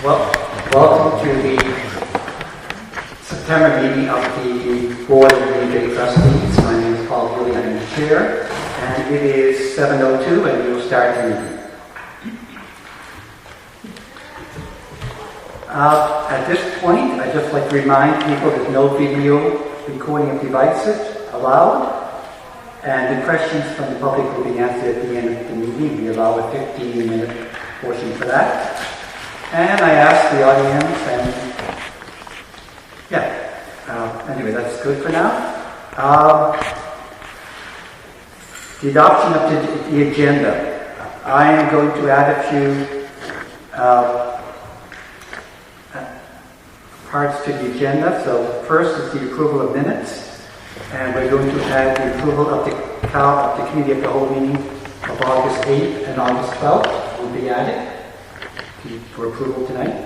Well, welcome to the September meeting of the Board of Community Trustees. My name is Paul Healy, I'm the chair, and it is 7:02 and we will start the meeting. At this point, I'd just like to remind people that no video recording of devices allowed, and the questions from the public will be answered at the end of the meeting. We allow a 15-minute portion for that. And I asked the audience, and anyway, that's good for now. The adoption of the agenda. I am going to add a few parts to the agenda. So first is the approval of minutes, and we're going to add the approval of the committee of the whole meeting of August 8th and August 12th will be added for approval tonight.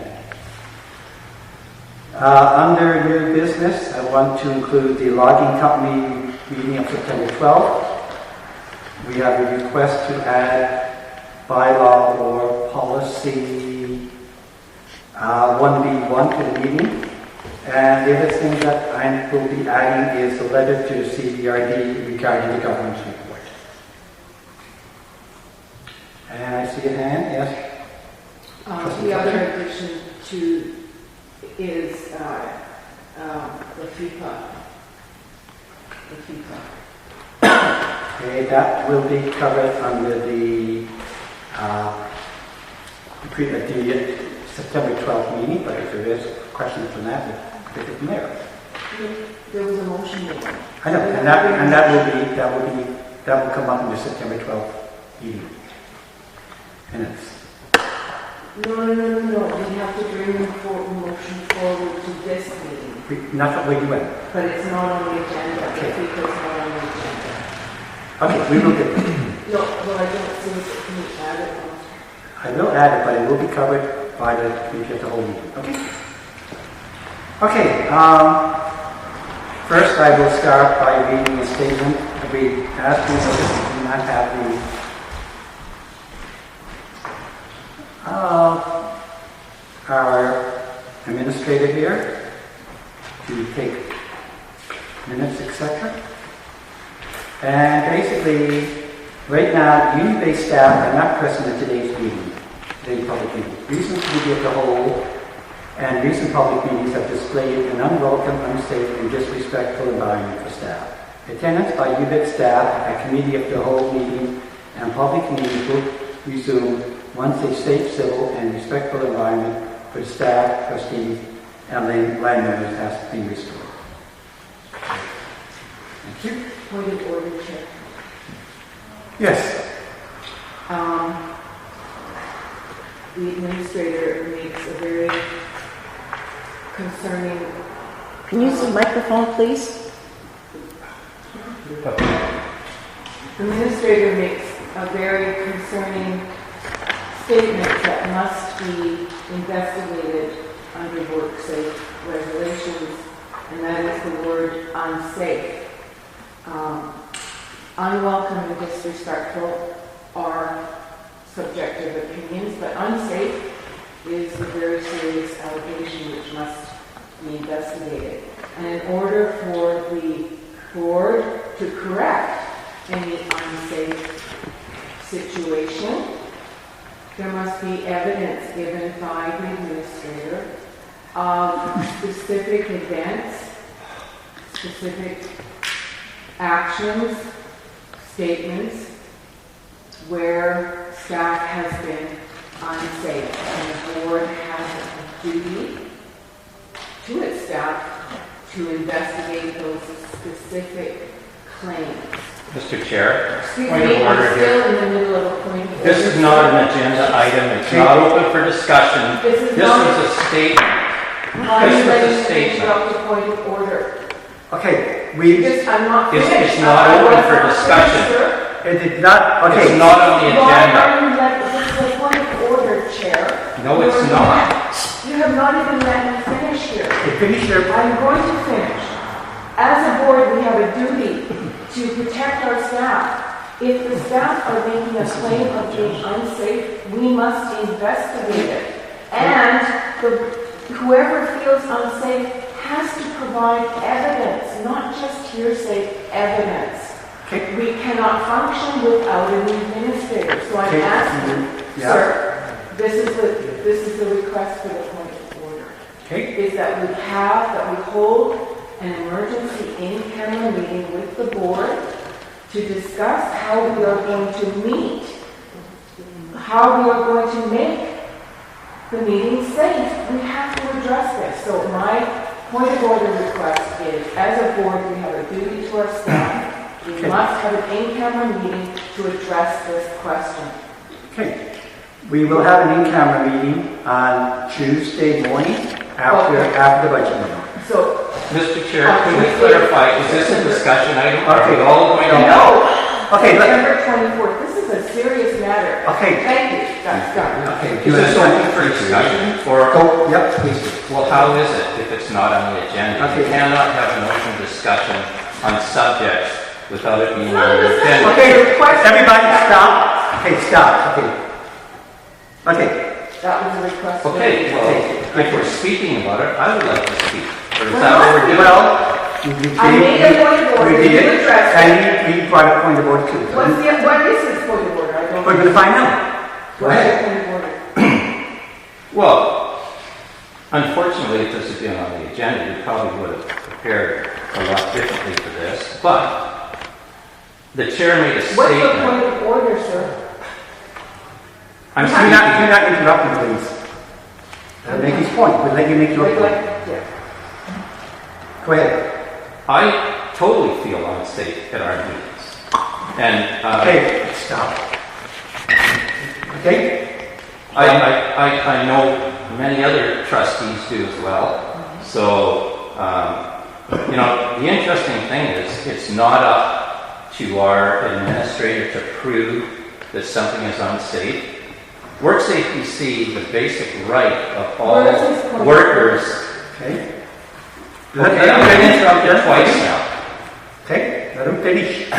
Under new business, I want to include the logging company meeting of September 12th. We have a request to add bylaw or policy 1B1 to the meeting. And the other thing that I will be adding is a letter to CBRD regarding the governance report. And I see a hand, yes? The other addition to is the FIPA. Okay, that will be covered under the September 12th meeting, but if there is questions from that, we'll take it from there. There was a motion made. I know, and that will come up in the September 12th meeting minutes. No. We have to bring the motion forward to this meeting. That's what we're doing. But it's not on the agenda. Okay. The FIPA is not on the agenda. Okay, we will do it. No, well, I don't see it. Can you add it? I will add it, but it will be covered by the committee of the whole meeting. Okay. First, I will start by reading a statement. We asked you to do not have our administrator here to take minutes, etc. And basically, right now, union-based staff are not present at today's public meeting. Recent committee of the whole and recent public meetings have displayed an unwelcome, unsafe, and disrespectful environment for staff. Attendance by UBIT staff at committee of the whole meeting and public meetings will resume once a safe, civil, and respectful environment for staff, trustees, and landowners has been restored. Thank you. Point of order, Chair. Yes. The administrator makes a very concerning... Can you use the microphone, please? The administrator makes a very concerning statement that must be investigated under work-safe regulations, and that is the word unsafe. Unwelcome and disrespectful are subjective opinions, but unsafe is a very serious allegation which must be investigated. And in order for the board to correct any unsafe situation, there must be evidence given by the administrator of specific events, specific actions, statements where staff has been unsafe. And the board has a duty to its staff to investigate those specific claims. Mr. Chair, Excuse point me, of order I'm here. still in the middle of a point of order. This is not an agenda item. It's not open for discussion. This is was not- a statement. Why This are you was a letting me statement. interrupt the point of order? Okay, I'm not It's finished. not I open was for not discussion. finished, sir. it did not. Okay, It's not on the Why agenda. are you letting this is a point of order, Chair? No, it's not. You have not even let me finish here. Okay, finish your. I'm going to finish. As a board, we have a duty to protect our staff. If the staff are making a claim of being unsafe, we must investigate it. And whoever feels unsafe has to provide evidence, not just hearsay evidence. Okay. We cannot function without an administrator. So I'm Okay. asking, Yeah. sir, this is the request for the point of order. Okay. Is that we hold an emergency in-camera meeting with the board to discuss how we are going to meet, how we are going to make the meeting safe. We have to address this. So my point of order request is, as a board, we have a duty to our staff. We must have an in-camera meeting to address this question. Okay. We will have an in-camera meeting on Tuesday morning after the budget meeting. So, Mr. Chair, can we clarify, is this a discussion item? Are we Okay. all going to? no, Okay, September 24th, this is a serious matter. Okay. Thank you, that's done. Okay. Is this open for discussion or? Go, yep, please. Well, how is it if it's not on the agenda? You Okay. cannot have an open discussion on subjects without it being on the agenda. Okay, everybody stop. Okay, stop. Okay. Okay. That was a request. Okay, well, Okay. if we're speaking about it, I would like to speak. Or is We're that not what we're doing? Well, I made a point of order, we did you it, addressed it. and you brought a point of order too. What is this point of order? I don't. We're going to find out. Go What's ahead. your point of order? Well, unfortunately, if this had been on the agenda, we probably would have prepared a lot differently for this. But the chair made a What's the point statement. of order, sir? I'm Do speaking. not interrupt me, please. Make his point. We'll let you make your point. Yeah. Go ahead. I totally feel unsafe at our meetings. And Okay, stop. Okay? I know many other trustees do as well. So, the interesting thing is it's not up to our administrator to prove that something is unsafe. WorkSafe BC, the basic right of all Where is this point? workers. Okay. Okay, I'm going to interrupt you twice now. Okay, let him finish.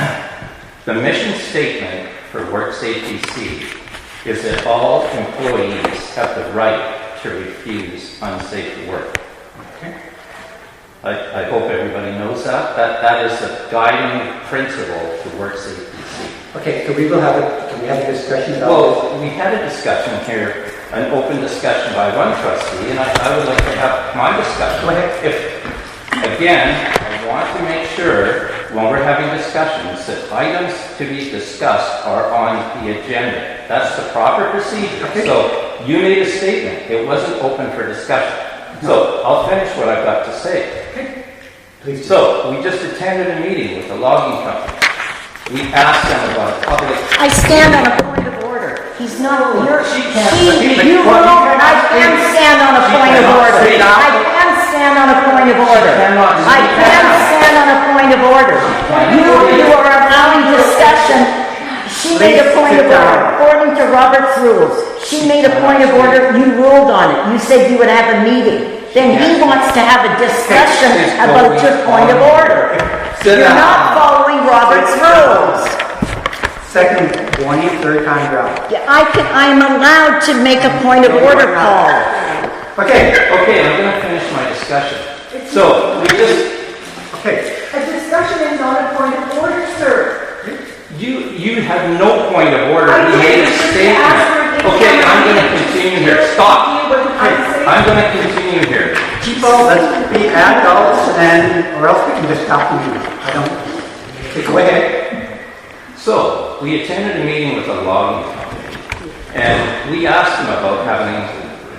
The mission statement for WorkSafe BC is that all employees have the right to refuse unsafe work. Okay. I hope everybody knows that. That is the guiding principle to WorkSafe BC. Okay, so can we have a discussion about Well, we had a discussion here, an open discussion by one trustee, and I would like to have my discussion. Go ahead. Again, I want to make sure when we're having discussions that items to be discussed are on the agenda. That's the proper procedure. Okay. So you made a statement. It wasn't open for discussion. So I'll finish what I've got to say. this? Please. So we just attended a meeting with the logging company. We asked them about public. I stand on a point of order. He's not, you're, She can't he, speak. you Well, will, you I cannot can speak. stand on a She point of cannot order. speak. I can stand on a point of order. cannot I speak. can stand on a point of order. You are allowing discussion. She made a Please point sit of order, down. according to Robert's rules. She made a point of order, you ruled on it. You said you would have a meeting. Then he wants to have a discussion This is about going your point of on. order. Sit You're down. not following Robert's Sit down. rules. Second warning, third time round. Yeah, I'm allowed to make a point of order, Paul. Okay, Okay, I'm going to finish my discussion. So we just. okay. A discussion is not a point of order, sir. You have no point of order. I You made a didn't ask statement. for an Okay, I'm going to example. continue here. Stop. I'm going to continue here. People, let's be adults or else we can just stop the meeting. I don't, okay, go ahead. So we attended a meeting with a logging company, and we asked them about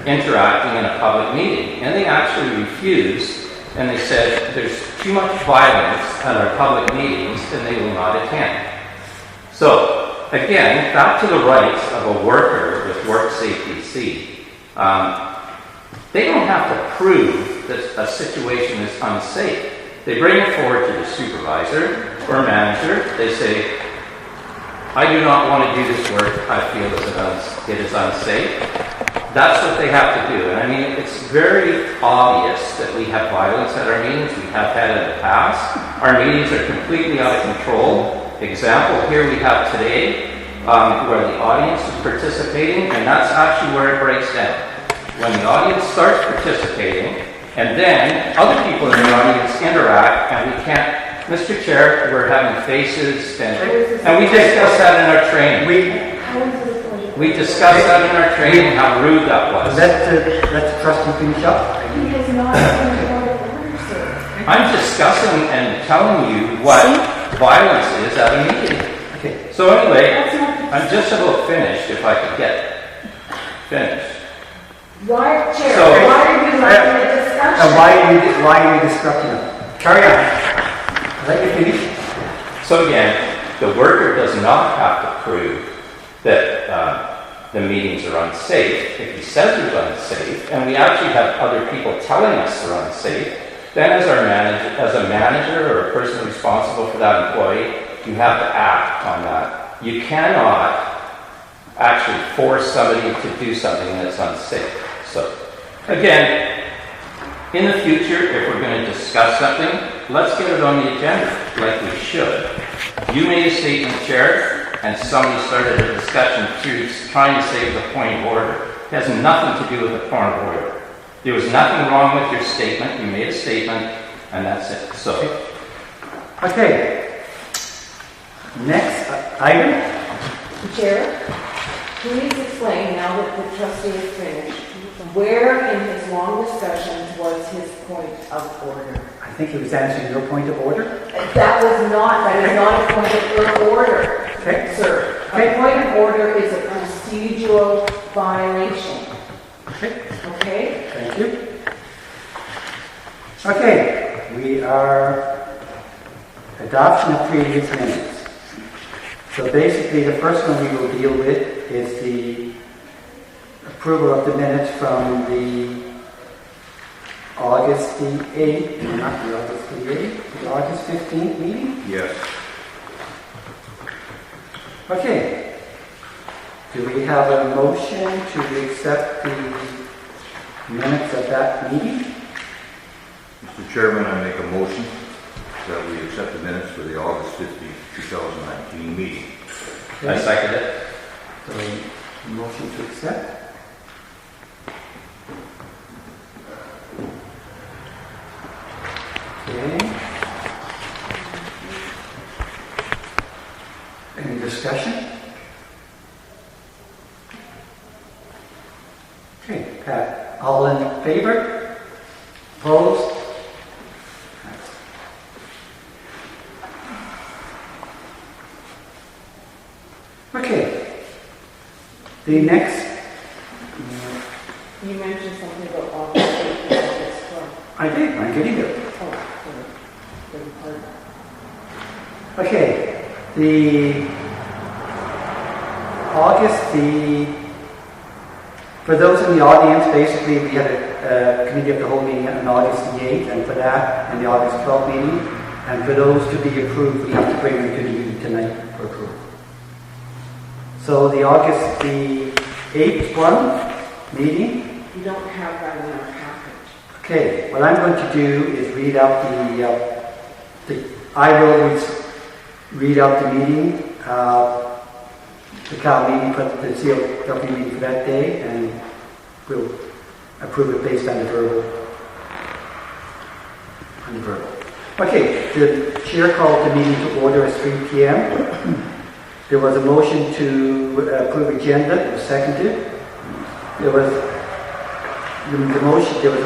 interacting in a public meeting, and they actually refused. And they said there's too much violence at our public meetings, and they will not attend. So again, back to the rights of a worker with WorkSafe BC. They don't have to prove that a situation is unsafe. They bring it forward to the supervisor or manager. They say, I do not want to do this work. I feel it is unsafe. That's what they have to do. And I mean, it's very obvious that we have violence at our meetings. We have had in the past. Our meetings are completely out of control. Example here we have today, where the audience is participating, and that's actually where it breaks down. when the audience starts participating, and then other people in the audience interact, and we can't. Mr. Chair, we're having faces, and we discussed that in our training. We discussed that in our training, how rude that was. Let the trustee finish up. He has not been out of order, sir. I'm discussing and telling you what violence is at a meeting. Okay. So anyway, I'm just about finished, if I could get finished. Why, Chair, So- why are you letting the discussion? And why are you disrupting them? Carry on. Let you finish. So again, the worker does not have to prove that the meetings are unsafe. If he says they're unsafe, and we actually have other people telling us they're unsafe, then as a manager or a person responsible for that employee, you have to act on that. You cannot actually force somebody to do something that's unsafe. So again, in the future, if we're going to discuss something, let's get it on the agenda, like we should. You made a statement, Chair, and somebody started a discussion trying to say it was a point of order. It has nothing to do with a point of order. There was nothing wrong with your statement. You made a statement, and that's it. So, Okay. Next item. Chair, please explain, now that the trustee is finished, where in his long discussion was his point of order? I think he was answering your point of order. That is not a point of order, Okay. sir. Okay. A point of order is a procedural violation, Okay. okay? Thank you. Okay. We are adoption of previous minutes. So basically, the first one we will deal with is the approval of the minutes from the August the 8th, not the August the 8th, the August 15th meeting. Yes. Okay. Do we have a motion to accept the minutes of that meeting? Mr. Chairman, I make a motion that we accept the minutes for the August 15th, 2019 meeting. I second it. So, motion to accept. Okay. Any discussion? Okay, Pat, all in favor? Opposed? Okay. The next, You mentioned something about August 8th and August 12th. I did, I'm getting it. Oh, sorry. Beg pardon. Okay, the August, for those in the audience, basically we had a committee of the whole meeting on August the 8th, and for that, in the August 12th meeting, and for those to be approved, we have to bring them to the meeting tonight for approval. So the August the 8th one, meeting. You don't have that in our package. Okay, what I'm going to do is read out I will read out the meeting, the Cal meeting, for the CLW meeting for that day, and we'll approve it based on the verbal. Okay, the chair called the meeting to order at 3 p.m. There was a motion to approve agenda. It was seconded. There was a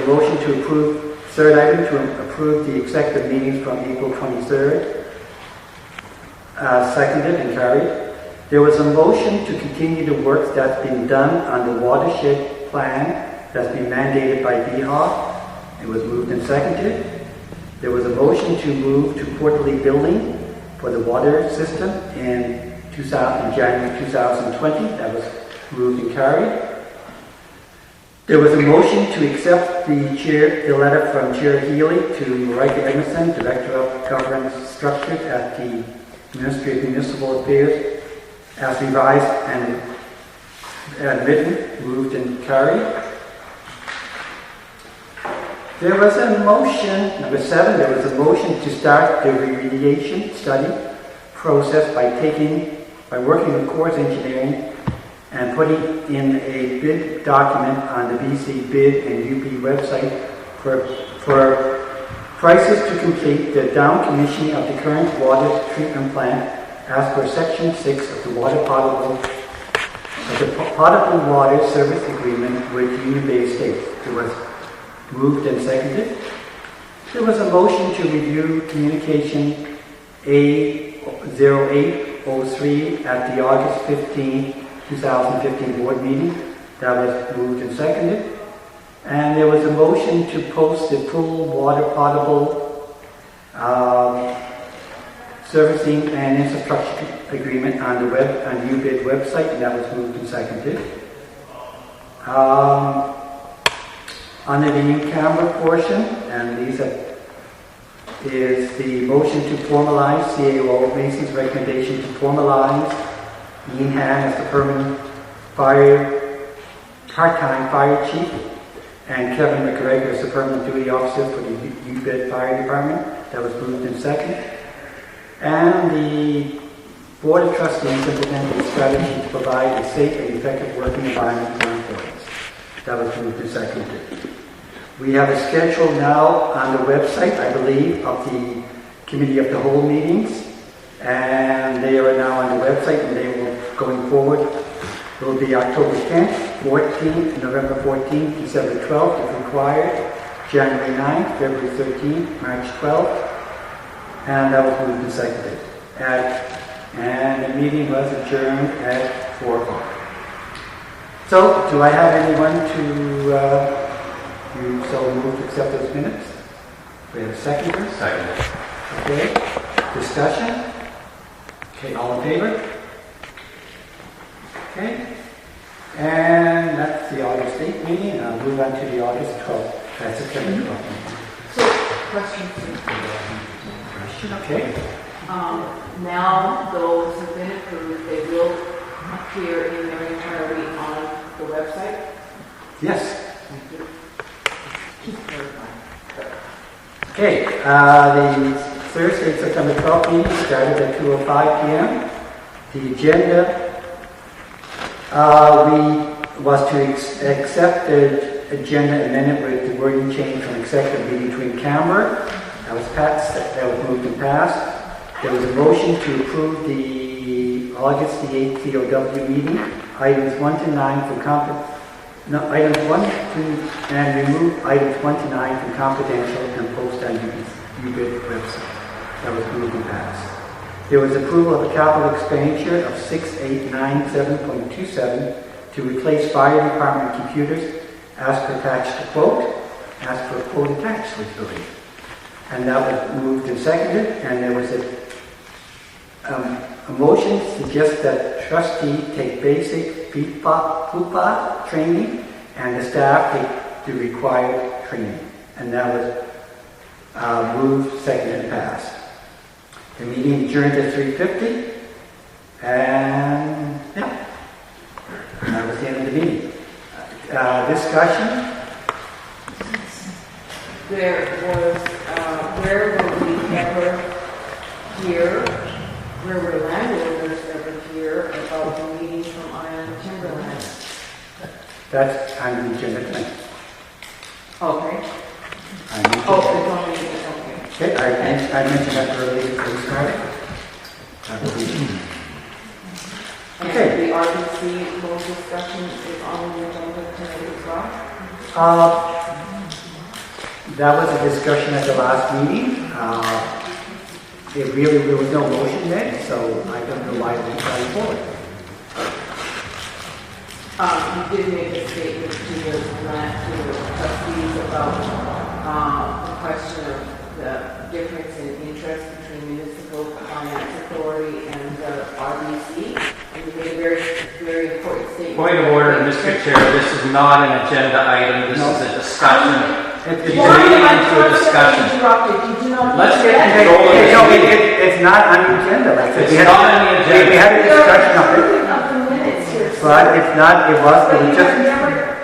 motion to approve, third item, to approve the executive meetings from April 23rd. Seconded and carried. There was a motion to continue the work that's been done on the watershed plan that's been mandated by VHOF. It was moved and seconded. There was a motion to move to quarterly billing for the water system in January 2020. That was moved and carried. There was a motion to accept the letter from Chair Healy to Marika Emerson, Director of Governance Structures at the Ministry of Municipal Affairs, as revised and written, moved and carried. There was a motion, number 7, there was a motion to start the remediation study process by working with Corps Engineering and putting in a bid document on the BC bid and UP website for prices to complete the down commissioning of the current water treatment plant as per section 6 of the potable water service agreement with Union Bay Estates. It was moved and seconded. There was a motion to review communication A0803 at the August 15, 2015 board meeting. That was moved and seconded. And there was a motion to post the full water potable servicing and infrastructure agreement on the UBID website, and that was moved and seconded. Under the in-camera portion, and these is the motion to formalize CAO Mason's recommendation to formalize Ian Han as the permanent part-time fire chief, and Kevin McGregor as the permanent duty officer for the UBID Fire Department. That was moved and seconded. And the Board of Trustees implemented a strategy to provide a safe and effective working environment for employees. That was moved and seconded. We have a schedule now on the website, I believe, of the Committee of the Whole meetings, and they are now on the website, and they will, going forward, it will be October 10th, 14th, November 14th, December 12th, if required, January 9th, February 13th, March 12th, and that was moved and seconded. And the meeting was adjourned at 4 o'clock. So, do I have anyone to so move to accept those minutes? We have a second. Second. Okay. Discussion? Okay, all in favor? Okay. And that's the August 8th meeting, and I'll move on to the August 12th. That's September 12th meeting. So, question two. Okay. Now those have been approved, they will appear in their entirety on the website? Yes. Thank you. Keep clarifying. Okay. The Thursday, September 12th meeting started at 2:05 p.m. The agenda was to accept the agenda amendment with the wording change from executive meeting to in camera. That was passed. That was moved and passed. There was a motion to approve the August the 8th COW meeting, items 1 to 9 from items 1 to and remove items 1 to 9 from confidential and post on UBID website. That was moved and passed. There was approval of a capital expenditure of 6897.27 to replace fire department computers as per attached to quote, as per quote attached, we believe. And that was moved and seconded, and there was a motion to suggest that trustee take basic FUPA training and the staff take the required training. And that was moved, seconded, and passed. The meeting adjourned at 3:50, and yeah, that was the end of the meeting. Discussion? There was, where were we ever hear, where were landowners ever hear about the meetings from Iron Timberland? That's on the agenda tonight. Okay. On the Oh, agenda. it's only, okay. Okay, I mentioned that earlier before we started. I believe. And Okay. the RBC loan discussion is on the agenda tonight as well? That was a discussion at the last meeting. There was no motion then, so I don't know why we carried forward. You did make a statement to the trustees about the question of the difference in interest between municipal finance authority and the RBC. And you made a very, very important statement. Point of order, Mr. Chair, this is not an agenda item, this is a discussion. You're Why leading am I into a discussion. interrupted? You do not. Let's get understand. control of this No, meeting. it's not on the agenda. Like I said. It's We had- not on the agenda. We had a discussion of it, Approving of the minutes here, sir. but it's not, it was But you just, have never,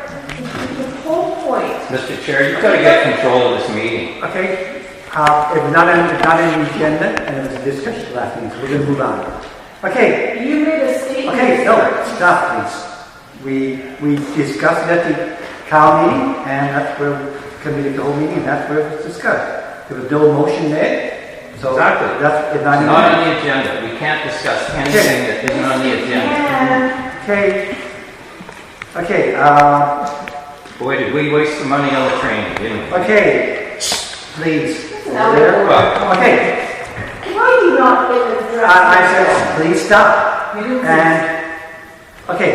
the whole point. Mr. Chair, you've got to get control of this meeting. okay, it's not on the agenda, and it was a discussion last meeting, so we're going to move on. Okay, You made a statement. okay, no, sir. stop, please. we discussed it at the cow meeting, and that's where we committed the whole meeting, and that's where it was discussed. There was no motion made, so Exactly. that's It's not on the agenda. We can't discuss anything that isn't on the agenda. Okay. Okay. Boy, did we waste the money on the training, didn't we? Okay. Please. No. There. Well, Okay. Why do you not get the direct? I said, please stop. You didn't say- And okay.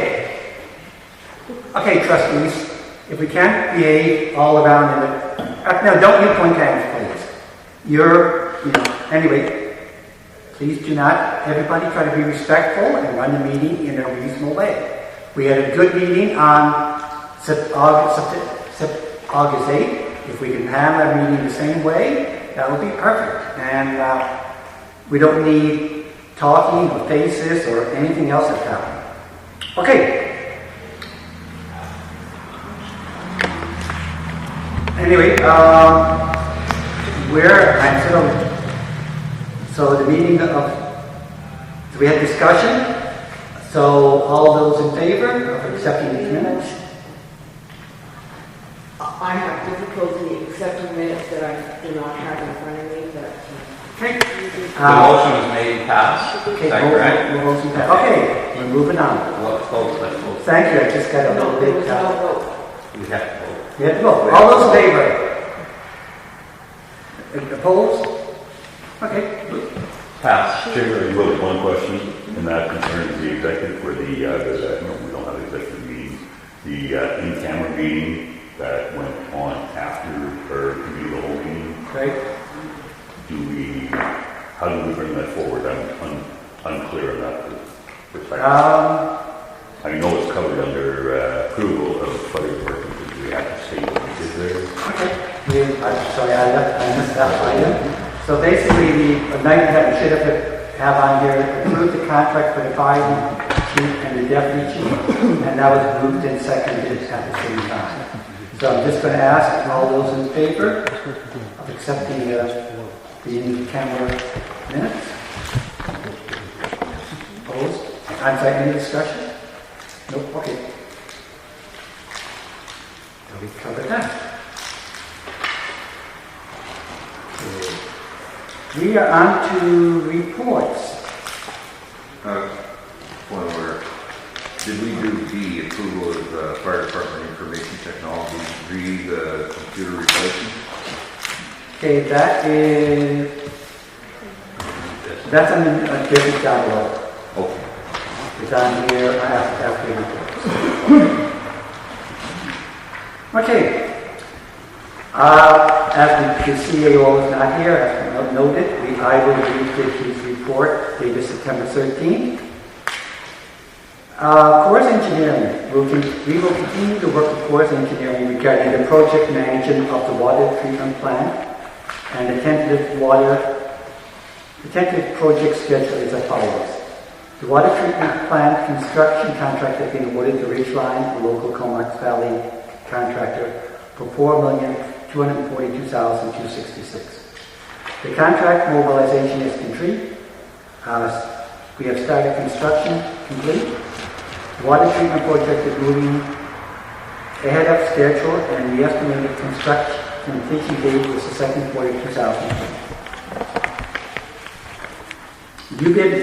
Okay, trustees. If we can't behave all around in the no, don't you point hands, please. Anyway, please do not, everybody try to be respectful and run the meeting in a reasonable way. We had a good meeting on August 8th. If we can have our meeting the same way, that would be perfect. And we don't need talking or faces or anything else that's happening. Okay. Anyway, I'm still. So the meeting of, so we had discussion. So all those in favor of accepting these minutes? I have difficulty accepting minutes that I do not have in front of me, but. Okay. the motion was made and passed. Is that correct? Okay, we're moving on. Let's vote. Thank you. I just got a No, little there bit. was no vote. We have to vote. You have to vote. All those in favor? Opposed? Okay. Pass. Chair, you have one question, and that concerns the executive for we don't have executive meetings. The in-camera meeting that went on after our committee of the whole meeting. Right. How do we bring that forward? I'm unclear on that perspective. I know it's covered under approval of fire department. Do we have to state what we did there? Okay. I'm sorry, I missed that item. So basically, the night that we should have on here, approved the contract for the fire chief and the deputy chief, and that was moved and seconded at the same time. So I'm just going to ask all those in favor of accepting the in-camera minutes. Opposed? I'm sorry, any discussion? Nope, okay. So we covered that. Okay. We are on to reports. Point where, did we do the approval of fire department information technology, the computer replacement? Okay, that's on a different job level. Okay. It's on here after reports. Okay. As the CAO is not here, as noted, I will read his report dated September 13th. Course Engineering, we will continue to work with Course Engineering regarding the project management of the water treatment plant, and the tentative project schedule is as follows. The water treatment plant construction contract has been awarded to Ridgeline, a local Comox Valley contractor, for $4,242,266. The contract mobilization is complete. We have started construction complete. The water treatment project is moving ahead of schedule, and the estimated construction completion date was the second quarter of 2020. UBID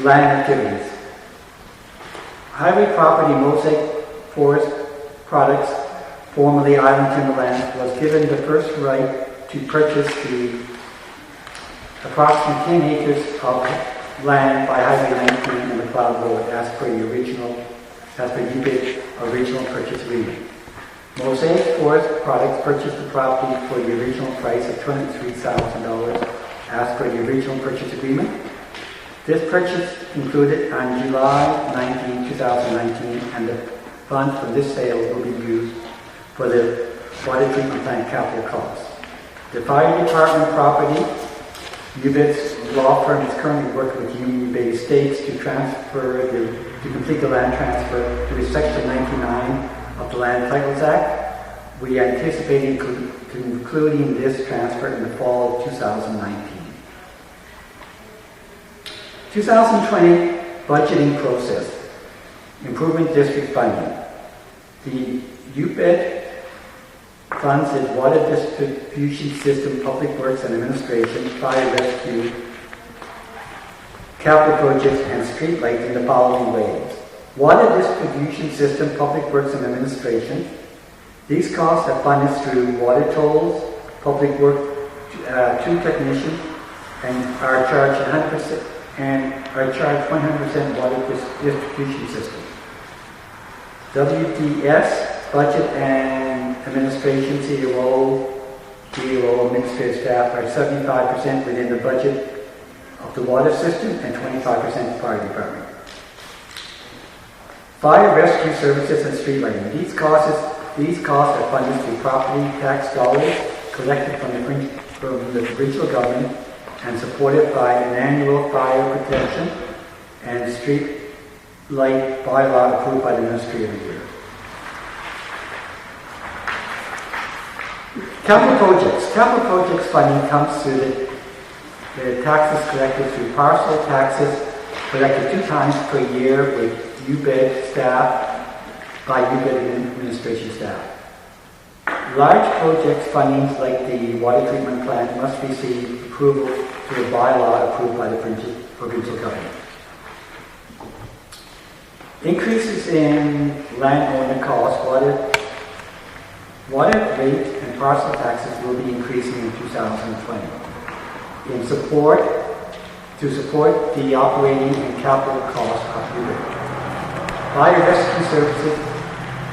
land activities. Highway property Mosaic Forest Products, formerly Island Timberland, was given the first right to purchase the approximately 10 acres of land by Highway 19 and the Cloud Road as per UBID original purchase agreement. Mosaic Forest Products purchased the property for the original price of $23,000 as per the original purchase agreement. This purchase concluded on July 19, 2019, and the funds from this sale will be used for the water treatment plant capital costs. The fire department property, UBID's law firm is currently working with Union Bay Estates to complete the land transfer to Section 99 of the Land Titles Act. We anticipate concluding this transfer in the fall of 2019. 2020 budgeting process. Improvement district funding. The UBID funds its water distribution system, public works and administration, fire rescue, capital projects, and street lights in the following ways. Water distribution system, public works and administration. These costs are funded through water tolls, public work, two technicians, and are charged 100% water distribution system. WDS, budget and administration, COO, DOO, administrative staff are 75% within the budget of the water system and 25% fire department. Fire rescue services and street lighting. These costs are funded through property tax dollars collected from the provincial government and supported by an annual fire protection and street light bylaw approved by the ministry every year. Capital projects. Capital projects funding comes through the taxes collected through parcel taxes collected 2 times per year with UBID staff, by UBID administration staff. Large projects fundings like the water treatment plant must receive approval through a bylaw approved by the provincial government. Increases in landowner costs, water rate and parcel taxes will be increasing in 2020. To support the operating and capital costs of UBID. Fire rescue services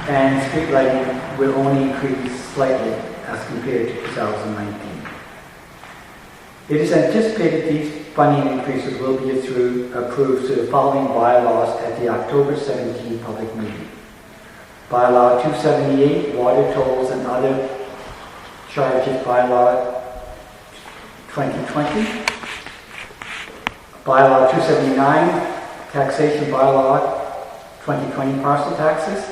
and street lighting will only increase slightly as compared to 2019. It is anticipated these funding increases will be approved through the following bylaws at the October 17 public meeting. Bylaw 278, water tolls and other charges, bylaw 2020. Bylaw 279, taxation bylaw 2020, parcel taxes.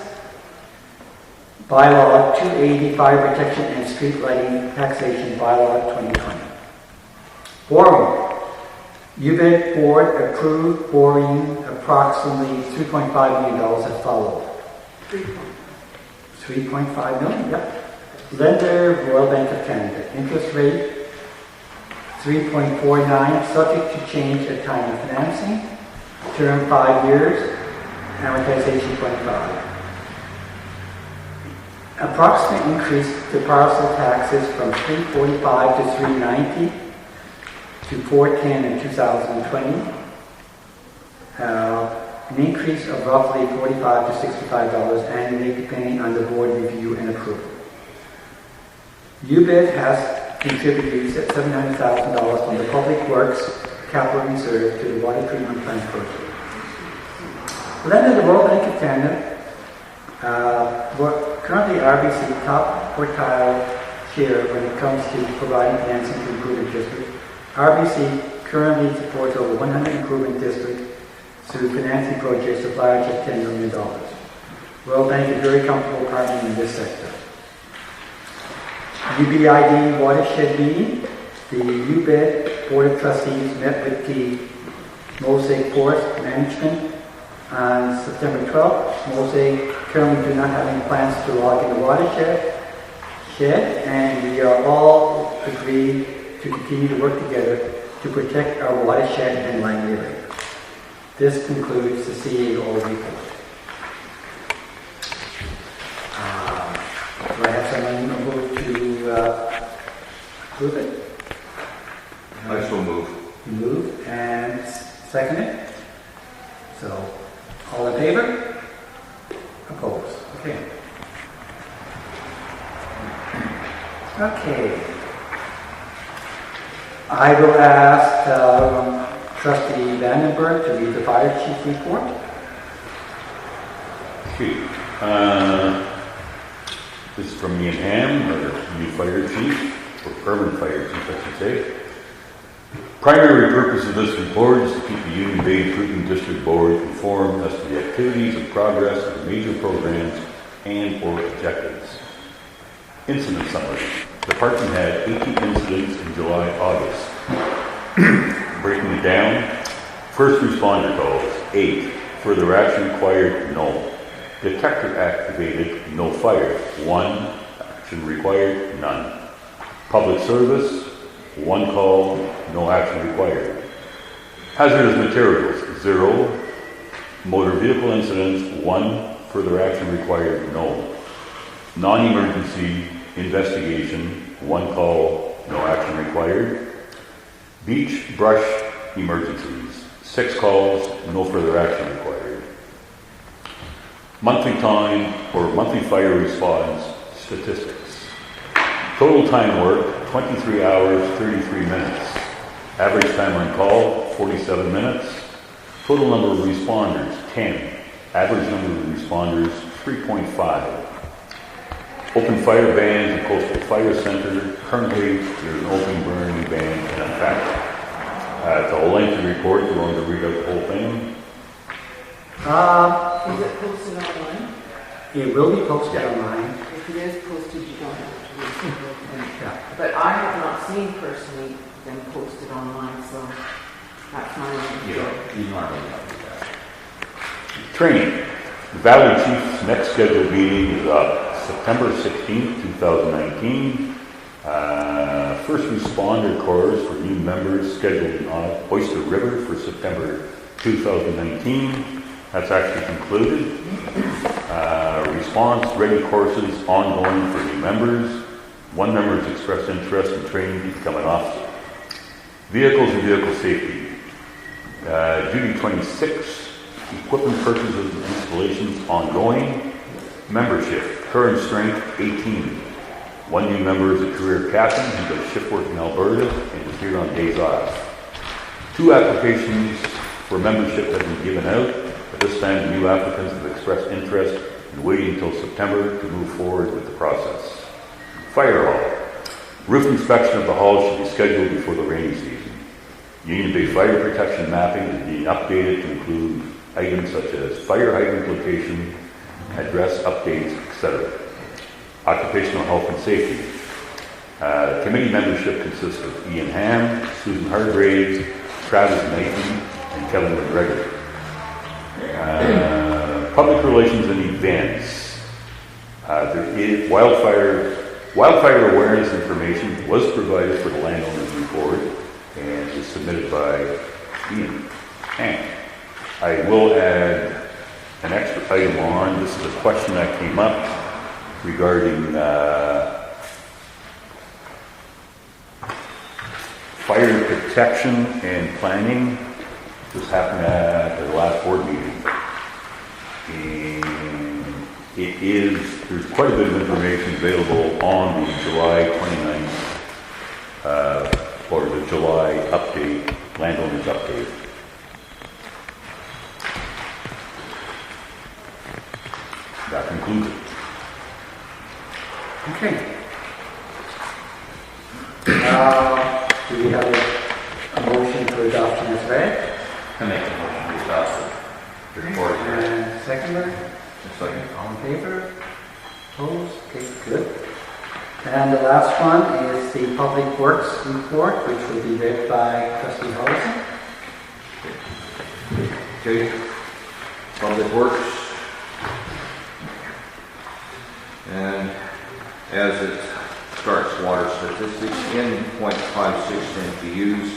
Bylaw 280, fire protection and street lighting taxation bylaw 2020. Boring. UBID board approved boring approximately $3.5 million as follows. 3.5 million, yep. Lender, Royal Bank of Canada. Interest rate 3.49, subject to change at time of financing. Term 5 years. Amortization 25. Approximate increase to parcel taxes from $345 to $390 to $410 in 2020. An increase of roughly $45 to $65 annually, depending on the board review and approval. UBID has contributed $700,000 from the Public Works Capital Reserve to the water treatment plant project. Lender, the Royal Bank of Canada, currently RBC top quartile share when it comes to providing financing to improvement districts. RBC currently supports over 100 improvement districts through financing projects of large at $10 million. Royal Bank is very comfortable partnering in this sector. UBID watershed meeting. The UBID Board of Trustees met with the Mosaic Forest Management on September 12th. Mosaic currently do not have any plans to log in the watershed, and we are all agreed to continue to work together to protect our watershed and land area. This concludes the CAO report. Do I have someone move to approve it? I so move. Move and second it. So, all in favor? Opposed? Okay. Okay. I will ask Trustee Vandenberg to read the fire chief report. Okay. This is from Ian Ham, our new fire chief, or permanent fire chief, I should say. Primary purpose of this report is to keep the Union Bay Improvement District Board informed as to the activities and progress of the major programs and/or objectives. Incident summary. The department had 18 incidents in July-August. Breaking it down, first responder calls, 8. Further action required, no. Detector activated, no fire. 1. Action required, none. Public service, 1 call, no action required. Hazardous materials, 0. Motor vehicle incidents, 1. Further action required, no. Non-emergency investigation, 1 call, no action required. Beach brush emergencies, 6 calls, no further action required. Monthly time or monthly fire response statistics. Total time work, 23 hours, 33 minutes. Average time on call, 47 minutes. Total number of responders, 10. Average number of responders, 3.5. Open fire bans in Coastal Fire Center. Currently, there's an open burning ban in effect. It's a lengthy report. You want to read out the whole thing? Is it posted online? It will be posted online. If it is posted, you don't have to read the whole thing. Yeah. But I have not seen personally them posted online, so that's my own. You normally don't do that. Training. The Valley Chief's next scheduled meeting is September 16th, 2019. First responder course for new members scheduled on Oyster River for September 2019. That's actually concluded. Response ready courses ongoing for new members. 1 member has expressed interest in training to become an officer. Vehicles and vehicle safety. Duty 26. Equipment purchases and installations ongoing. Membership. Current strength 18. 1 new member is a career captain who does shift work in Alberta and is here on days off. 2 applications for membership have been given out. At this time, the new applicants have expressed interest in waiting until September to move forward with the process. Fire hall. Roof inspection of the hall should be scheduled before the rainy season. Union Bay fire protection mapping is being updated to include items such as fire hydrant location, address updates, etc. Occupational health and safety. Committee membership consists of Ian Ham, Susan Hargraves, Travis Knighton, and Kevin McGregor. Public relations and events. There is wildfire awareness information was provided for the landowners report and is submitted by Ian Ham. I will add an extra item on. This is a question that came up regarding fire protection and planning. This happened at the last board meeting. And there's quite a bit of information available on the July 29th, or the July update, landowners update. That concludes it. Okay. Do we have a motion for adoption as read? I make a motion to adopt the report. And seconder? Second. All in favor? Opposed? Okay, good. And the last one is the Public Works report, which will be read by Trustee Hollison. Okay. Public Works. And as it starts, water statistics in 0.56 MTUs,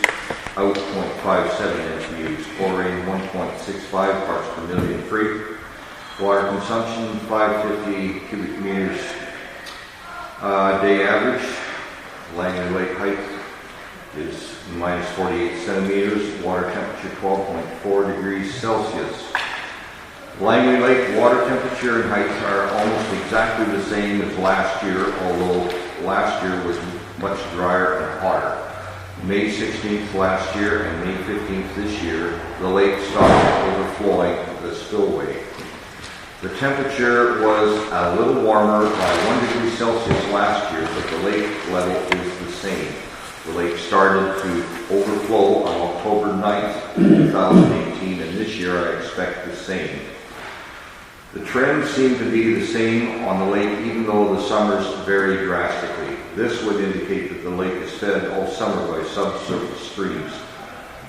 out 0.57 MTUs, chlorine 1.65 parts per million free, water consumption 550 cubic meters day average, Langley Lake height is minus 48 centimeters, water temperature 12.4 degrees Celsius. Langley Lake water temperature and height are almost exactly the same as last year, although last year was much drier and hotter. May 16th last year and May 15th this year, the lake stopped overflowing the spillway. The temperature was a little warmer by 1 degree Celsius last year, but the lake level is the same. The lake started to overflow on October 9th, 2018, and this year I expect the same. The trends seem to be the same on the lake, even though the summers vary drastically. This would indicate that the lake is fed all summer by subsurface streams.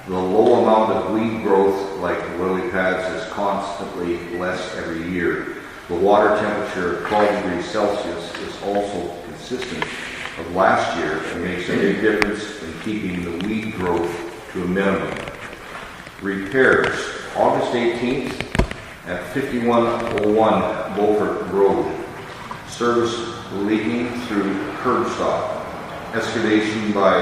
The low amount of weed growth, like lily pads, is constantly less every year. The water temperature of 12 degrees Celsius is also consistent of last year and makes a big difference in keeping the weed growth to a minimum. Repairs. August 18th at 5101 Beaufort Road. Service leaking through curb stop. Excavation by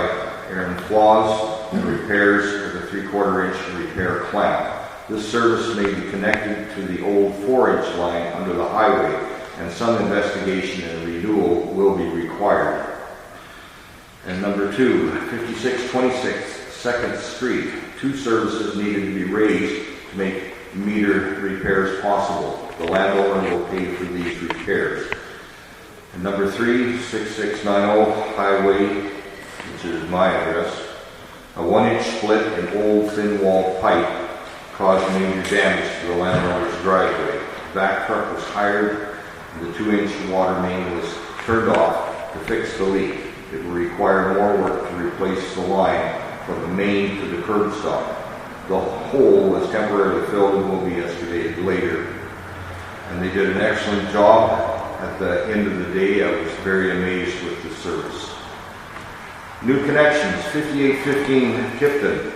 Aaron Flaws and repairs with a 3/4 inch repair clamp. This service may be connected to the old 4-inch line under the highway, and some investigation and renewal will be required. And number 2, 5626 2nd Street. 2 services needed to be raised to make meter repairs possible. The landowner will pay for these repairs. And number 3, 6690 Highway, which is my address. A 1-inch split in old thin wall pipe caused major damage to the landowner's driveway. The back truck was hired and the 2-inch water main was turned off to fix the leak. It will require more work to replace the line from the main to the curb stop. The hole was temporarily filled and will be excavated later. And they did an excellent job. At the end of the day, I was very amazed with the service. New connections, 5815 Kipton.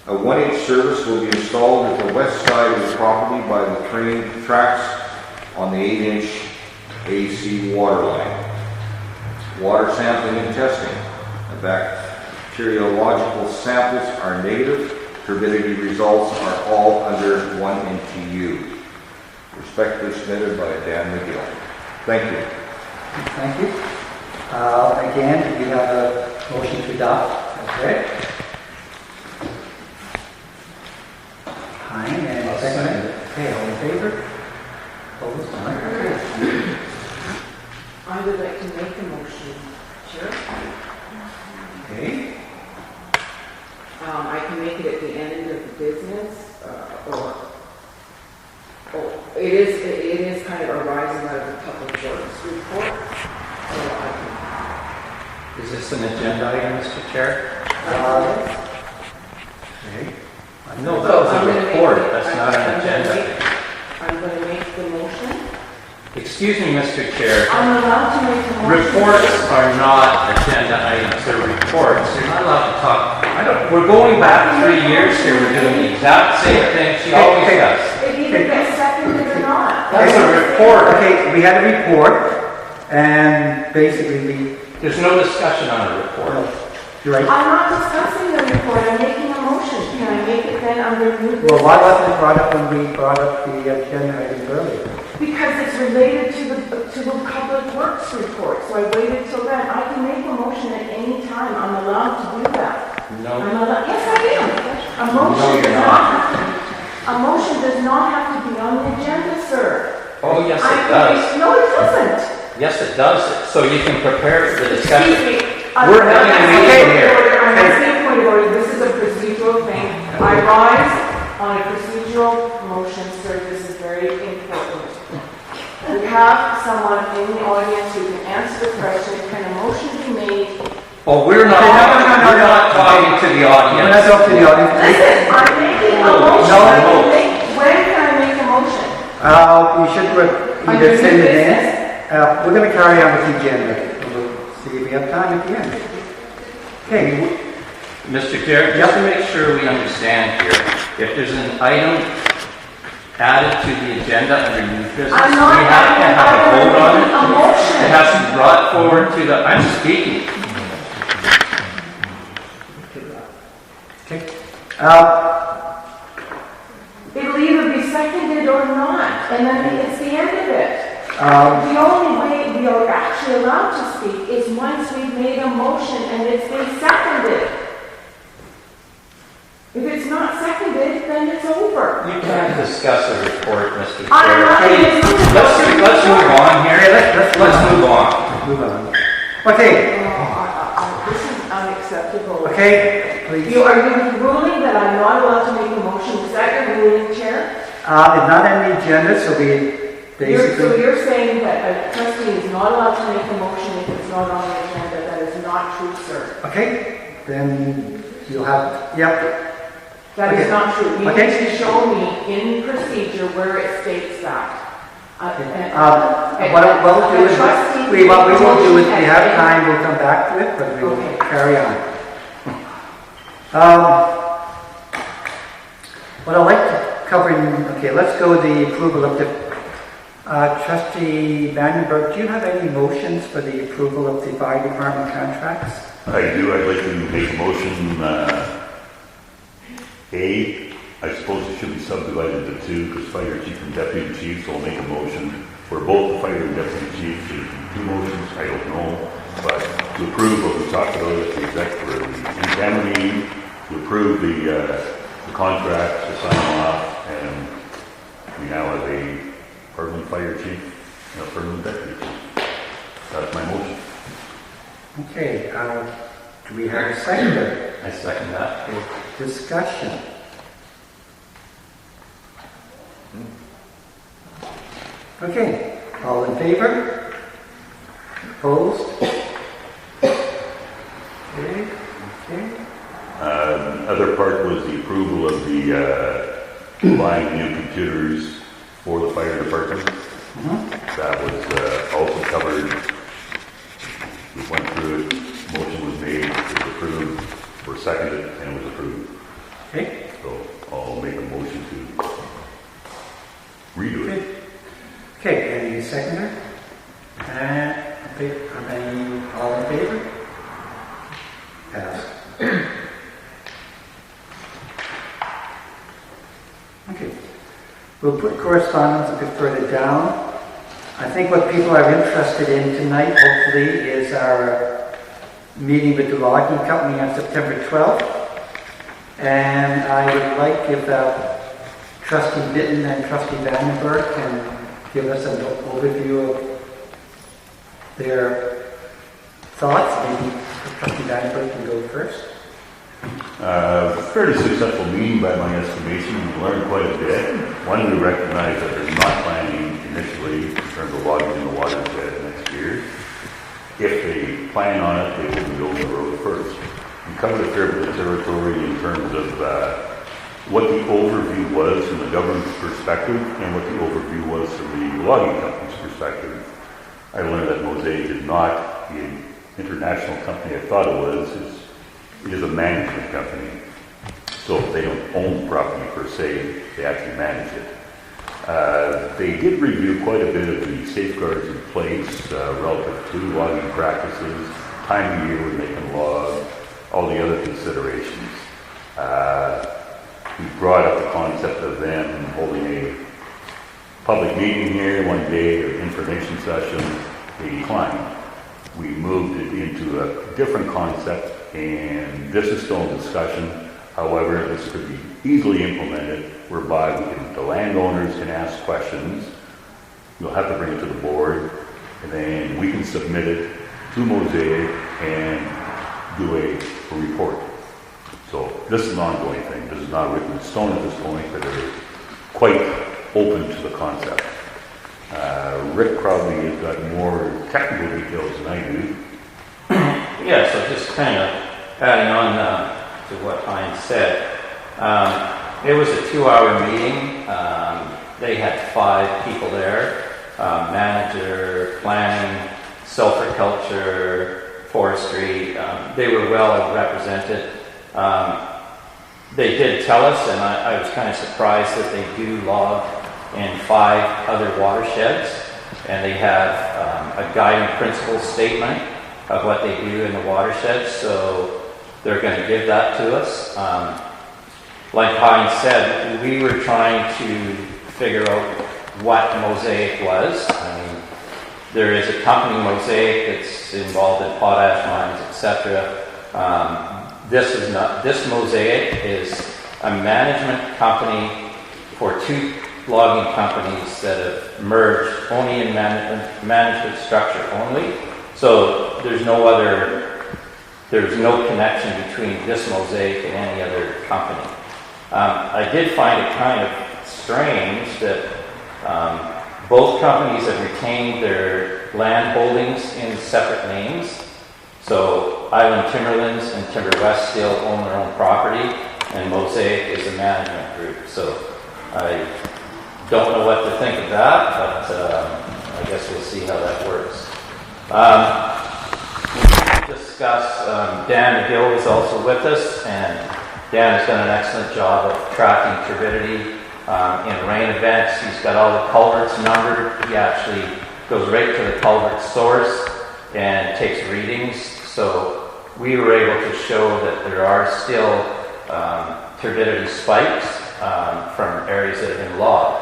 A 1-inch service will be installed at the west side of the property by the train tracks on the 8-inch AC water line. Water sampling and testing. The bacteriological samples are negative. Turbidity results are all under 1 NTU. Respectfully submitted by Dan McGill. Thank you. Thank you. Again, we have a motion to adopt as read. Hein, and second. Okay, all in favor? Opposed? Okay. I would like to make a motion, Chair. Okay. I can make it at the end of the business, it is kind of arising out of the Public Works report. So I Is this an agenda item, Mr. Chair? Okay. No, that was a report. That's not an agenda. I'm going to make the motion. Excuse me, Mr. Chair. I'm allowed to make the motion. Reports are not agenda items. They're reports. You're not allowed to talk. We're going back 3 years here. We're doing the exact same thing she always does. It either gets seconded or not. That's a report. Okay, we had a report, and basically There's no discussion on a report. you're right. I'm not discussing the report. I'm making a motion. Can I make it then under new business? Well, why wasn't it brought up when we brought up the agenda item earlier? Because it's related to the Public Works report. So I waited till then. I can make a motion at any time. I'm allowed to do that. No. Yes, I am. A motion does not have to be. A motion does not have to be on the agenda, sir. Oh, yes, it does. No, it doesn't. Yes, it does. So you can prepare the discussion. Excuse me. We're having a meeting here. I'm asking a point of order. This is a procedural thing. I rise on a procedural motion, sir. This is very important. We have someone in the audience who can answer the question. Can a motion be made? Oh, we're not. No. We're not talking to the audience. We're not talking to the audience. Listen, I'm making a motion. No. When can I make a motion? You should Under either send new it in. business? We're going to carry on with the agenda. We'll see if we have time at the end. Okay. Mr. Chair, just to make sure we understand here, if there's an item added to the agenda under new business, we have to have a vote on it. A motion. It has to be brought forward to the, I'm speaking. Okay. It'll either be seconded or not, and then it's the end of it. Um, The only way we are actually allowed to speak is once we've made a motion and it's been seconded. If it's not seconded, then it's over. You can't discuss a report, Mr. I'm Chair. not Please, even discussing let's move on here. Let's move on. move on. Okay. This is unacceptable. Okay. Please. Are you ruling that I'm not allowed to make a motion? Is that your ruling, Chair? It's not on the agenda, so we So basically. you're saying that a trustee is not allowed to make a motion if it's not on the agenda. That is not true, sir. Okay. Then you'll have. Yep. That is Okay. not true. You Okay. need to show me in procedure where it states that. What we'll do is, trustee- what we will do is, we have time, we'll come back to it, but we will Okay. carry on. What I'd like to cover, okay, let's go the approval of the, trustee Vandenberg, do you have any motions for the approval of the fire department contracts? I do, I'd like to make a motion, I suppose it should be subdivided into two, because fire chief and deputy chief, so I'll make a motion for both the fire and deputy chief, two motions, I don't know, but to approve what we talked about at the exec for the in-camera meeting, to approve the contract, to sign off, and we now have a permanent fire chief and a permanent deputy chief. That's my motion. Okay, do we have a seconder? I second that. Discussion. Okay, all in favor? Opposed? Okay, okay. Other part was the approval of the buying new computers for the fire department. That was also covered. We went through it, motion was made, it was approved, or seconded, and it was approved. Okay. So I'll make a motion to redo it. Okay, any seconder? And all in favor? Pass. Okay. We'll put correspondence a bit further down. I think what people are interested in tonight, hopefully, is our meeting with the logging company on September 12th. And I would like if Trustee Bitton and Trustee Vandenberg can give us an overview of their thoughts. Maybe Trustee Vandenberg can go first. Fairly successful meeting by my estimation. We learned quite a bit. One, we recognize that they're not planning initially in terms of logging in the watershed next year. If they plan on it, they will build the road first. We covered a fair bit of territory in terms of what the overview was from the government's perspective and what the overview was from the logging company's perspective. I learned that Mosaic is not the international company I thought it was. It is a management company. So they don't own the property per se, they actually manage it. They did review quite a bit of the safeguards in place relative to logging practices, time of year when they can log, all the other considerations. We brought up the concept of them holding a public meeting here one day, or information session. They declined. We moved it into a different concept, and this is still in discussion. However, this could be easily implemented, whereby the landowners can ask questions. You'll have to bring it to the board, and then we can submit it to Mosaic and do a report. So this is an ongoing thing. This is not written in stone at this point, but they're quite open to the concept. Rick probably has got more technical details than I do. Yeah, so just kind of adding on to what Heinz said. It was a 2-hour meeting. They had 5 people there, manager, planning, silviculture, forestry. They were well represented. They did tell us, and I was kind of surprised that they do log in 5 other watersheds, and they have a guiding principle statement of what they do in the watersheds, so they're going to give that to us. Like Heinz said, we were trying to figure out what Mosaic was. I mean, there is a company, Mosaic, that's involved in potash mines, etc. This Mosaic is a management company for 2 logging companies that have merged only in management structure only. So there's no connection between this Mosaic and any other company. I did find it kind of strange that both companies have retained their land holdings in separate names. So Island Timberlands and Timber West still own their own property, and Mosaic is a management group. So don't know what to think of that, but I guess we'll see how that works. We discuss, Dan McGill is also with us, and Dan has done an excellent job of tracking turbidity in rain events. He's got all the culverts numbered. He actually goes right to the culvert source and takes readings. So we were able to show that there are still turbidity spikes from areas that have been logged.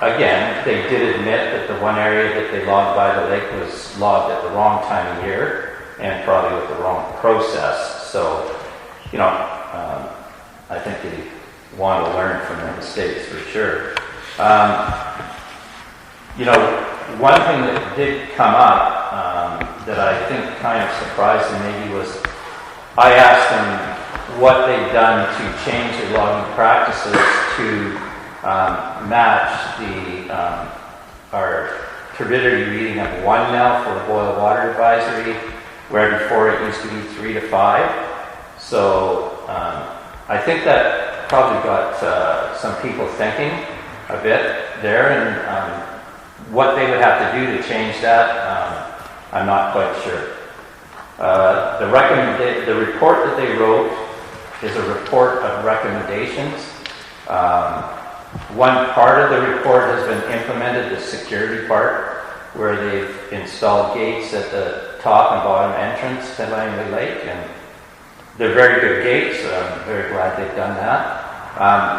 Again, they did admit that the one area that they logged by the lake was logged at the wrong time of year and probably with the wrong process. So, you know, I think they want to learn from their mistakes for sure. You know, one thing that did come up that I think kind of surprised them maybe was I asked them what they've done to change their logging practices to match our turbidity reading of 1 now for the boil water advisory, where before it used to be 3 to 5. So I think that probably got some people thinking a bit there, and what they would have to do to change that, I'm not quite sure. The report that they wrote is a report of recommendations. One part of the report has been implemented, the security part, where they've installed gates at the top and bottom entrance to Langley Lake, and they're very good gates, so I'm very glad they've done that.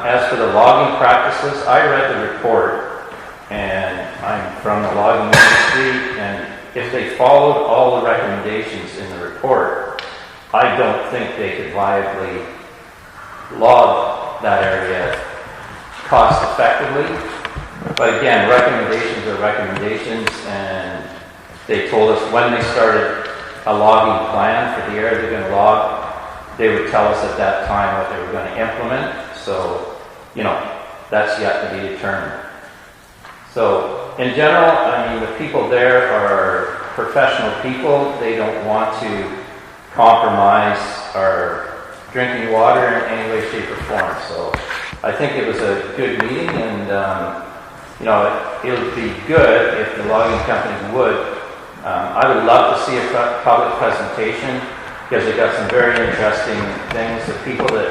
As for the logging practices, I read the report, and I'm from the logging industry, and if they followed all the recommendations in the report, I don't think they could viably log that area cost effectively. But again, recommendations are recommendations, and they told us when they started a logging plan for the area they're going to log, they would tell us at that time what they were going to implement. So, you know, that's yet to be determined. So, in general, I mean, the people there are professional people. They don't want to compromise our drinking water in any way, shape, or form. So, I think it was a good meeting, and you know, it would be good if the logging company would. I would love to see a public presentation, because they got some very interesting things. The people that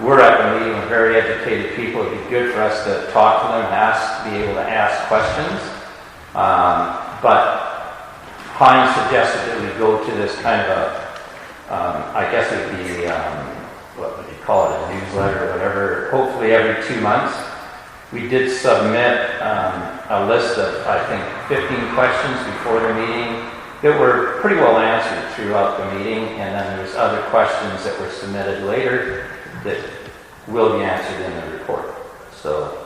were at the meeting were very educated people. It'd be good for us to talk to them and be able to ask questions. But Hines suggested that we go to this kind of a, I guess it would be, what would you call it, a newsletter or whatever, hopefully every 2 months. We did submit a list of, I think, 15 questions before the meeting that were pretty well answered throughout the meeting, and then there's other questions that were submitted later that will be answered in the report. So,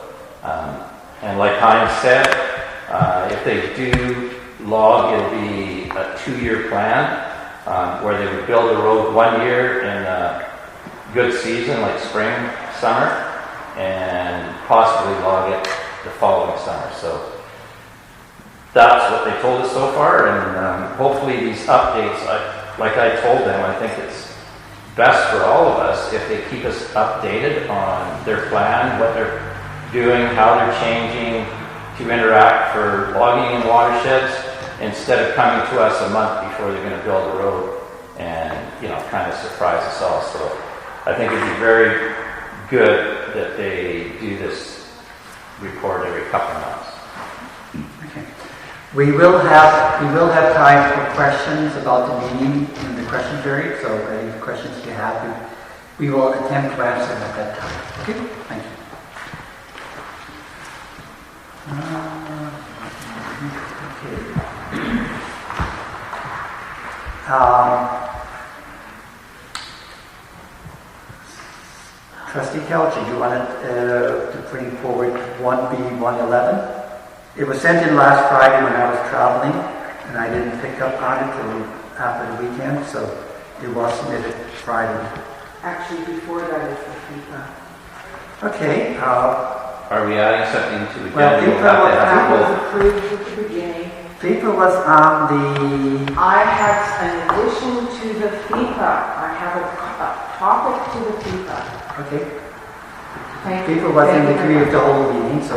and like Hines said, if they do log, it'll be a 2-year plan, where they would build the road 1 year in a good season, like spring, summer, and possibly log it the following summer. So that's what they told us so far, and hopefully these updates, like I told them, I think it's best for all of us if they keep us updated on their plan, what they're doing, how they're changing to interact for logging in watersheds, instead of coming to us a month before they're going to build a road and, you know, kind of surprise us all. So I think it'd be very good that they do this report every couple of months. Okay. We will have time for questions about the meeting in the question period, so any questions you have, we will attempt to answer them at that time. Okay? Thank you. Trustee Kelch, you wanted to bring forward 1B 111? It was sent in last Friday when I was traveling, and I didn't pick up on it till after the weekend, so it was submitted Friday. Actually, before that is the FIPA. Okay. Are we adding something to the Well, agenda? That was approved at the beginning. FIPA was on the... I have an addition to the FIPA. I have a topic to the FIPA. Okay. Thank you. People wasn't Thank you agree very with the much. whole meeting, so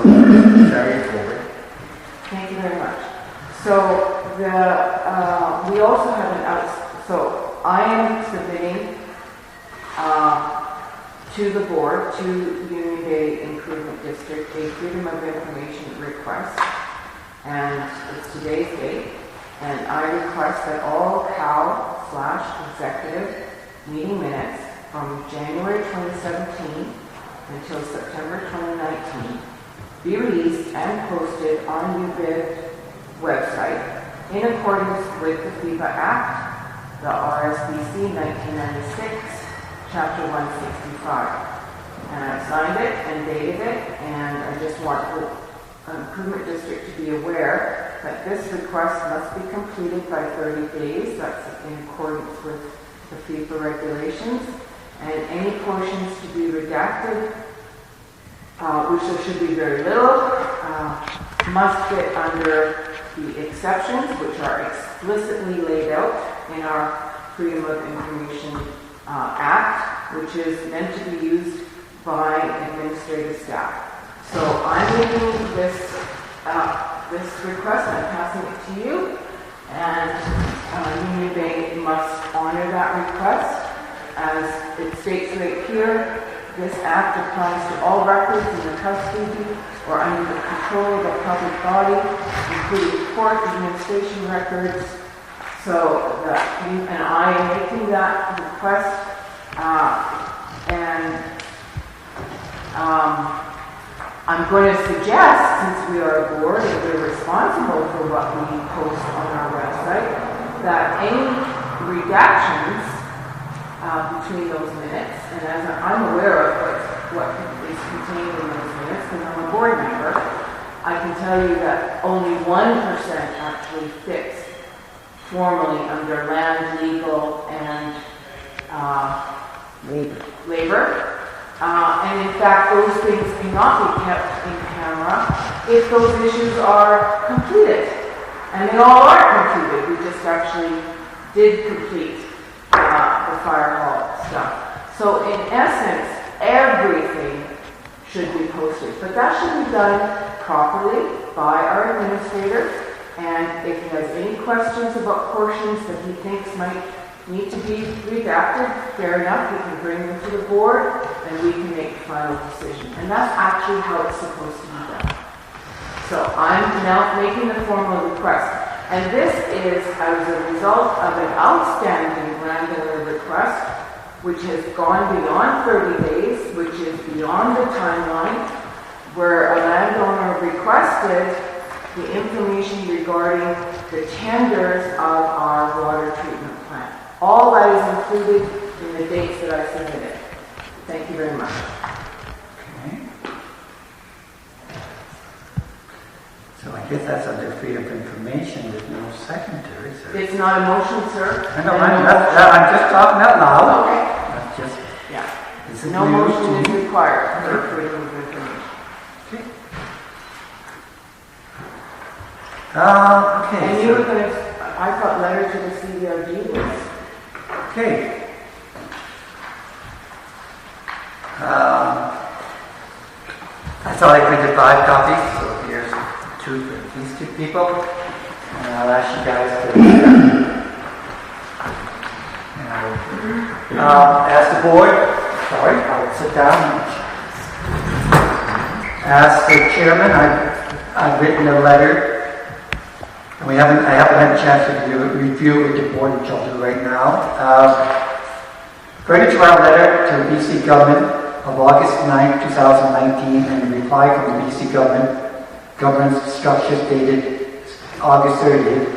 carry it forward. Thank you very much. So we also have so I am submitting to the board, to Union Bay Improvement District, a Freedom of Information request, and it's today's date, and I request that all CAL/executive meeting minutes from January 2017 until September 2019 be released and posted on UBID website in accordance with the FIBA Act, the RSBC 1996, Chapter 165. And I signed it and dated it, and I just want the Improvement District to be aware that this request must be completed by 30 days. That's in accordance with the FIBA regulations. And any portions to be redacted, which there should be very little, must fit under the exceptions, which are explicitly laid out in our Freedom of Information Act, which is meant to be used by administrative staff. So I'm making this request, I'm passing it to you, and Union Bay must honor that request. As it states right here, this act applies to all records in the custody or under the control of a public body, including court administration records. So and I am making that request, and I'm going to suggest, since we are a board and we're responsible for what we post on our website, that any redactions between those minutes, and as I'm aware of what is contained in those minutes, because I'm a board member, I can tell you that only 1% actually fits formally under land, legal, and labor. And in fact, those things cannot be kept in camera if those issues are completed. And they all are completed. We just actually did complete the fire hall stuff. So in essence, everything should be posted. But that should be done properly by our administrator. And if he has any questions about portions that he thinks might need to be redacted, fair enough, we can bring them to the board and we can make the final decision. And that's actually how it's supposed to be done. So I'm now making the formal request. And this is as a result of an outstanding landowner request, which has gone beyond 30 days, which is beyond the timeline, where a landowner requested the information regarding the tenders of our water treatment plant. All that is included in the dates that I submitted. Thank you very much. Okay. So I guess that's under freedom of information. There's no secondary. It's not a motion, sir. I know, I'm just talking out loud. Okay. That's just, Yeah. this is No news motion to is me. required for freedom of information. Okay. And so- you were going to, I thought letter to the CDRG was. Okay. I thought I printed 5 copies, so here's 2 for these 2 people. And I'll ask you guys to ask the board, sorry, I'll sit down. Ask the chairman, I've written a letter. And I haven't had a chance to review with the board, which I'll do right now. Further to our letter to the BC government of August 9, 2019, and a reply from the BC government's structures dated August 30th,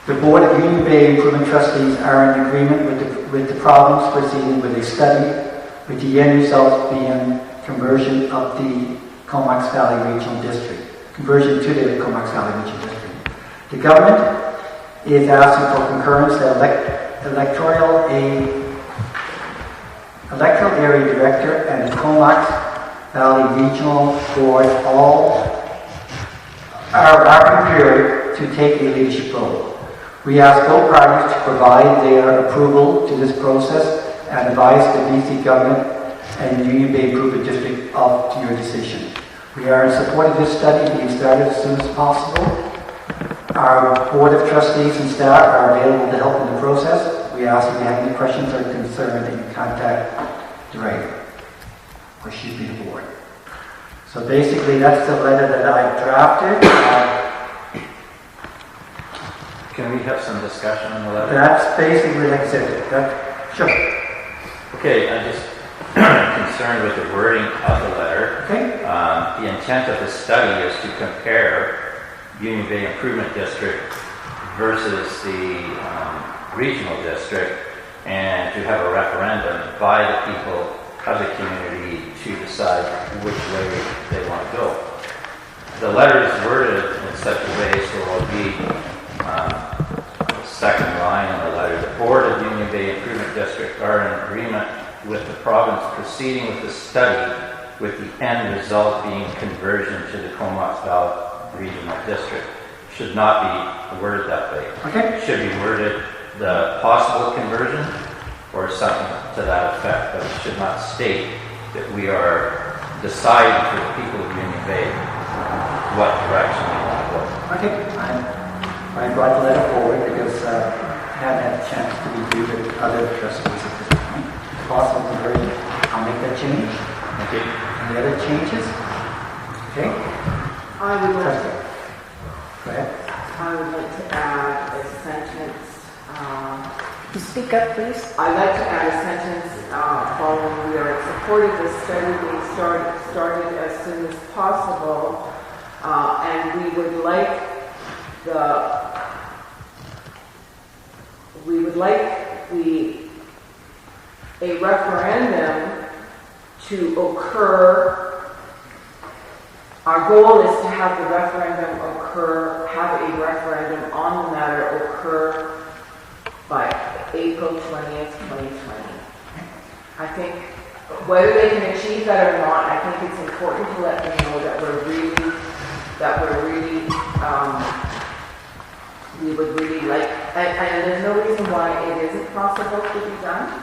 the Board of Union Bay Improvement Trustees are in agreement with the province proceeding with a study, with the end result being conversion of the Comox Valley Regional District, conversion to the Comox Valley Regional District. The government is asking for concurrence that electoral area director and the Comox Valley Regional Board all are prepared to take a leadership role. We ask both parties to provide their approval to this process and advise the BC government and Union Bay Improvement District up to your decision. We are in support of this study being started as soon as possible. Our Board of Trustees and staff are available to help in the process. We ask if you have any questions or concerns that you contact the writer, or she'd be the board. So basically, that's the letter that I drafted. Can we have some discussion on the letter? That's basically, like I said, sure. Okay, I'm just concerned with the wording of the letter. Okay. The intent of the study is to compare Union Bay Improvement District versus the regional district, and to have a referendum by the people of the community to decide which way they want to go. The letter is worded in such a way so it will be the second line in the letter. The Board of Union Bay Improvement District are in agreement with the province proceeding with the study, with the end result being conversion to the Comox Valley Regional District. Should not be worded that way. Okay. Should be worded the possible conversion or something to that effect, but it should not state that we are deciding for the people of Union Bay what direction we want to go. Okay. I brought the letter forward because I haven't had a chance to review the other trustees at this point. Possible conversion. I'll make that change. Okay. Any other changes? Okay. I would like to, Go ahead. I would like to add a sentence. Speak up, please. I'd like to add a sentence following: we are in support of this study being started as soon as possible, and we would like a referendum to occur. Our goal is to have the referendum occur, have a referendum on the matter occur by April 20th, 2020. I think whether they can achieve that or not, I think it's important to let them know that we would really like, and there's no reason why it isn't possible to be done.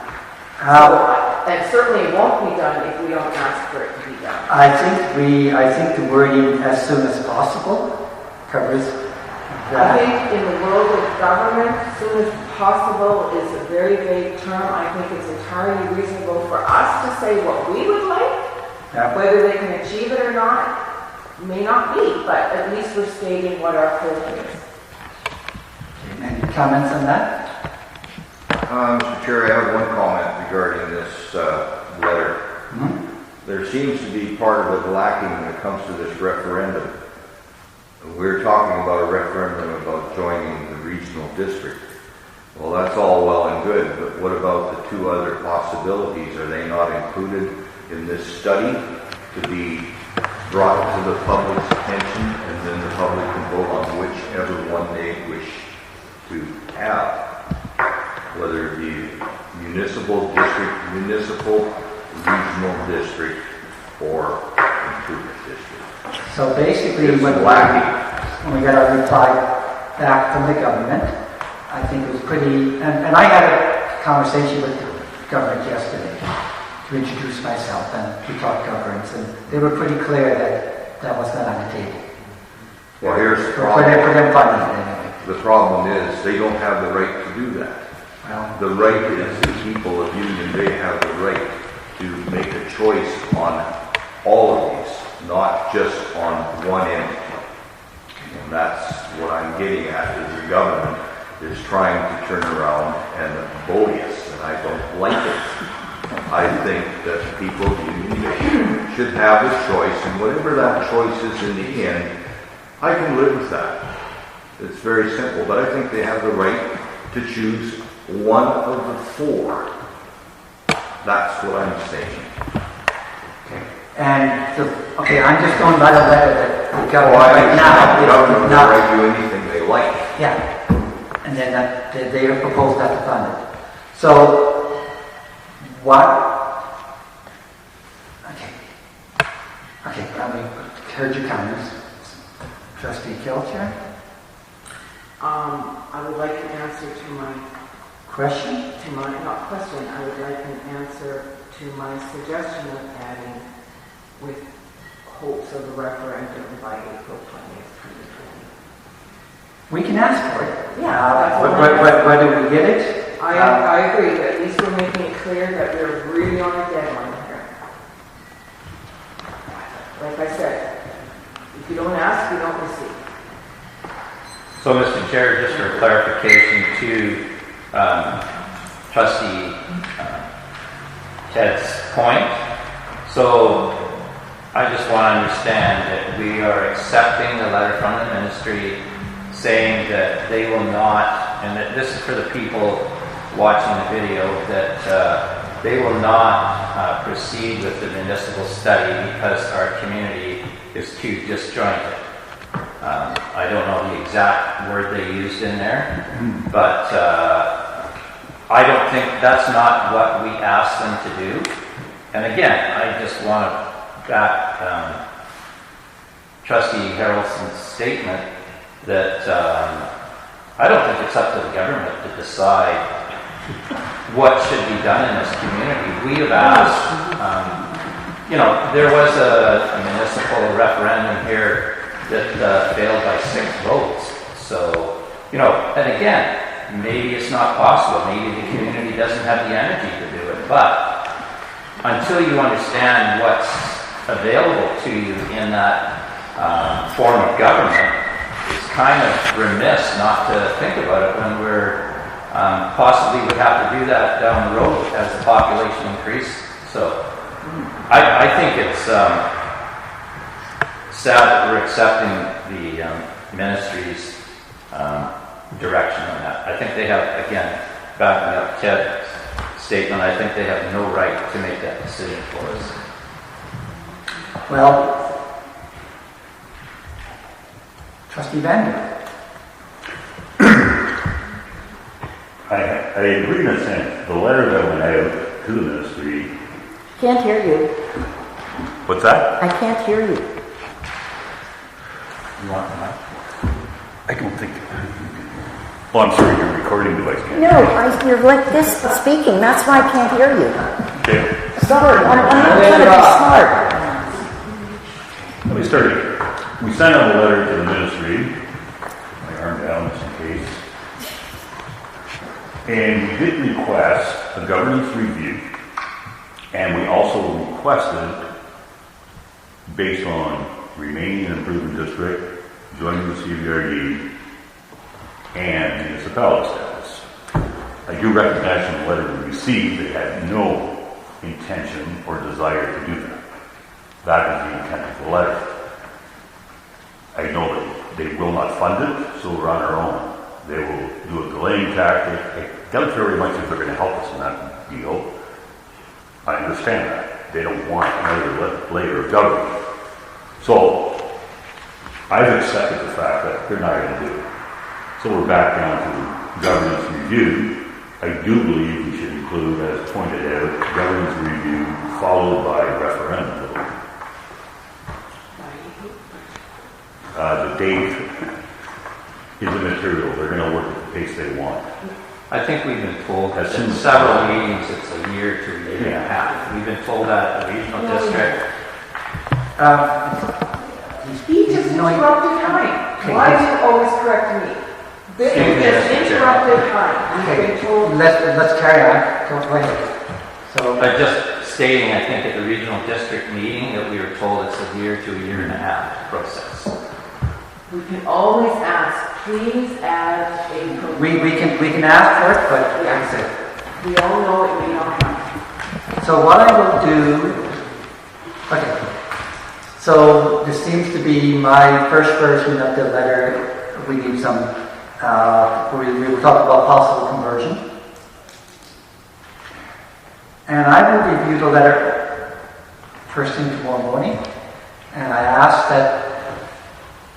And certainly it won't be done if we don't ask for it to be done. I think the wording "as soon as possible" covers that. I think in the world of government, as soon as possible is a very vague term. I think it's entirely reasonable for us to say what we would like. Yeah. Whether they can achieve it or not may not be, but at least we're stating what our hope is. Any comments on that? Mr. Chair, I have one comment regarding this letter. Mm-hmm. There seems to be part of it lacking when it comes to this referendum. We're talking about a referendum about joining the regional district. Well, that's all well and good, but what about the two other possibilities? Are they not included in this study to be brought to the public's attention, and then the public can vote on whichever one they wish to have? Whether it be municipal district, municipal, regional district, or improvement district. So basically, It's when we got our reply back from the government, I think it was pretty, and I had a conversation with the government yesterday to introduce myself, and we talked governance, and they were pretty clear that that was not on the table. Well, here's the For problem. them funding it anyway. The problem is they don't have the right to do that. Well, The right is the people of Union Bay have the right to make a choice on all of these, not just on one end. And that's what I'm getting at, is the government is trying to turn around and bully us, and I don't like it. I think that the people of Union Bay should have a choice, and whatever that choice is in the end, I can live with that. It's very simple, but I think they have the right to choose one of the four. That's what I'm saying. okay. And, I'm just going by the letter that the Oh, government I right now the is government will not. right do anything they like. Yeah. And then they have proposed not to fund it. So, what? Okay, I heard your comments. Trustee Kilcher? I would like an answer to my Question? To my, not question, I would like an answer to my suggestion of adding with hopes of a referendum by April 20th, 2020. We can ask for it. Yeah, that's what I'm asking. Whether we get it? I agree, but at least we're making it clear that we're really on a deadline here. Like I said, if you don't ask, you don't receive. So, Mr. Chair, just for clarification to Trustee Ted's point, so I just want to understand that we are accepting the letter from the ministry saying that they will not, and that this is for the people watching the video, that they will not proceed with the municipal study because our community is too disjointed. I don't know the exact word they used in there, but I don't think that's not what we asked them to do. And again, I just want to back Trustee Harrelson's statement that I don't think it's up to the government to decide what should be done in this community. We have asked, there was a municipal referendum here that failed by 6 votes. So, and again, maybe it's not possible. Maybe the community doesn't have the energy to do it. But until you understand what's available to you in that form of government, it's kind of remiss not to think about it when we're possibly would have to do that down the road as the population increases. So I think it's sad that we're accepting the ministry's direction on that. I think they have, again, backing up Ted's statement, I think they have no right to make that decision for us. Well, Trustee Vander. I agree in a sense. The letter that went out to the ministry. Can't hear you. What's that? I can't hear you. You want the mic? I don't think. Oh, I'm sorry, your recording device can't. No, you're like this speaking. That's why I can't hear you. Okay. Sorry, I'm not trying to be smart. Let me start again. We sent out a letter to the ministry. My arm down just in case. And we did request a governance review. And we also requested, based on remaining an improvement district, joining the CVRD, and municipality status. I do recognize from the letter we received they had no intention or desire to do that. That is the intent of the letter. I know that they will not fund it, so we're on our own. They will do a delaying tactic. I doubt very much if they're going to help us in that deal. I understand that. They don't want another layer of government. So, I've accepted the fact that they're not going to do it. So we're back down to governance review. I do believe we should include, as pointed out, governance review followed by referendum. The date is immaterial. They're going to work at the pace they want. I think we've been told that in several meetings it's a year to a year and a half. We've been told that at the regional district. He just interrupted time. Why do you always correct me? This is just interrupted time. We've been told. Let's carry on. Go ahead. So, Just stating, I think at the regional district meeting that we were told it's a year to a year and a half process. We can always ask, please add a. we can ask for it, but like I said. We all know it may not happen. So what I will do. Okay. So this seems to be my first version of the letter. We need some. We will talk about possible conversion. And I will review the letter first thing tomorrow morning. And I ask that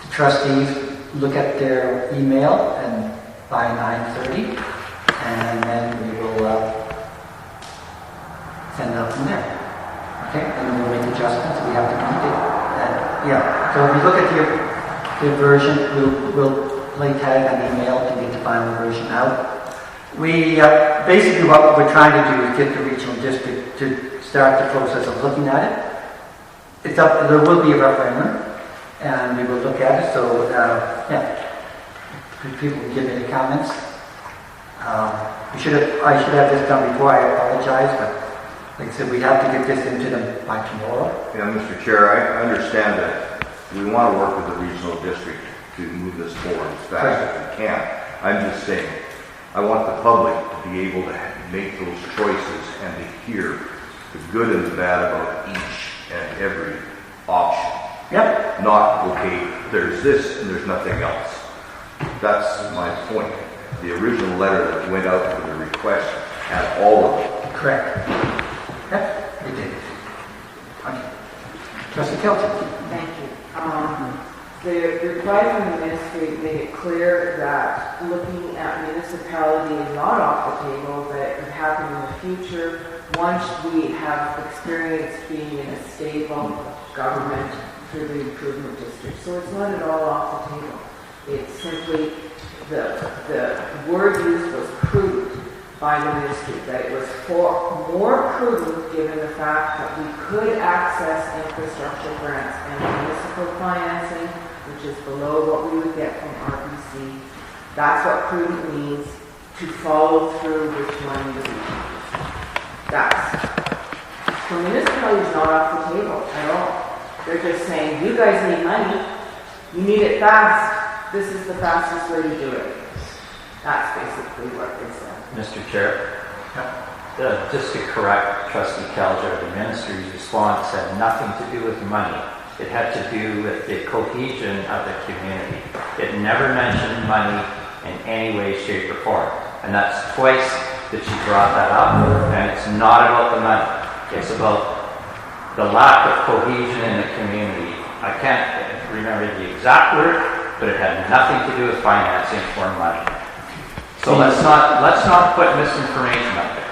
the trustees look at their email and by 9:30. And then we will send it out from there. Okay? And then we'll make adjustments. We have to read it. Yeah. So if you look at your version, we'll play tag on email to get the final version out. We, basically what we're trying to do is get the regional district to start the process of looking at it. There will be a referendum, and we will look at it, so, yeah. If people can give any comments. I should have this done before, I apologize, but like I said, we have to get this into them by tomorrow. Yeah, Mr. Chair, I understand that we want to work with the regional district to move this forward as fast as we can. I'm just saying, I want the public to be able to make those choices and to hear the good and the bad about each and every option. Yep. Not, okay, there's this and there's nothing else. That's my point. The original letter that went out for the request had all of it. Correct. Yep, it did. Okay. Trustee Kelton. Thank you. The reply from the ministry made it clear that looking at municipality is not off the table, that it could happen in the future once we have experience being in a stable government through the improvement district. So it's not at all off the table. It's simply the word used was prudent by the ministry, that it was more prudent given the fact that we could access infrastructure grants and municipal financing, which is below what we would get from RBC. That's what prudent means, to follow through with money that we use. That's. So municipality is not off the table at all. They're just saying, you guys need money, you need it fast. This is the fastest way to do it. That's basically what they said. Mr. Chair, just to correct Trustee Calger, the ministry's response had nothing to do with money. It had to do with the cohesion of the community. It never mentioned money in any way, shape, or form. And that's twice that she brought that up. And it's not about the money. It's about the lack of cohesion in the community. I can't remember the exact word, but it had nothing to do with financing or money. So let's not put misinformation out there.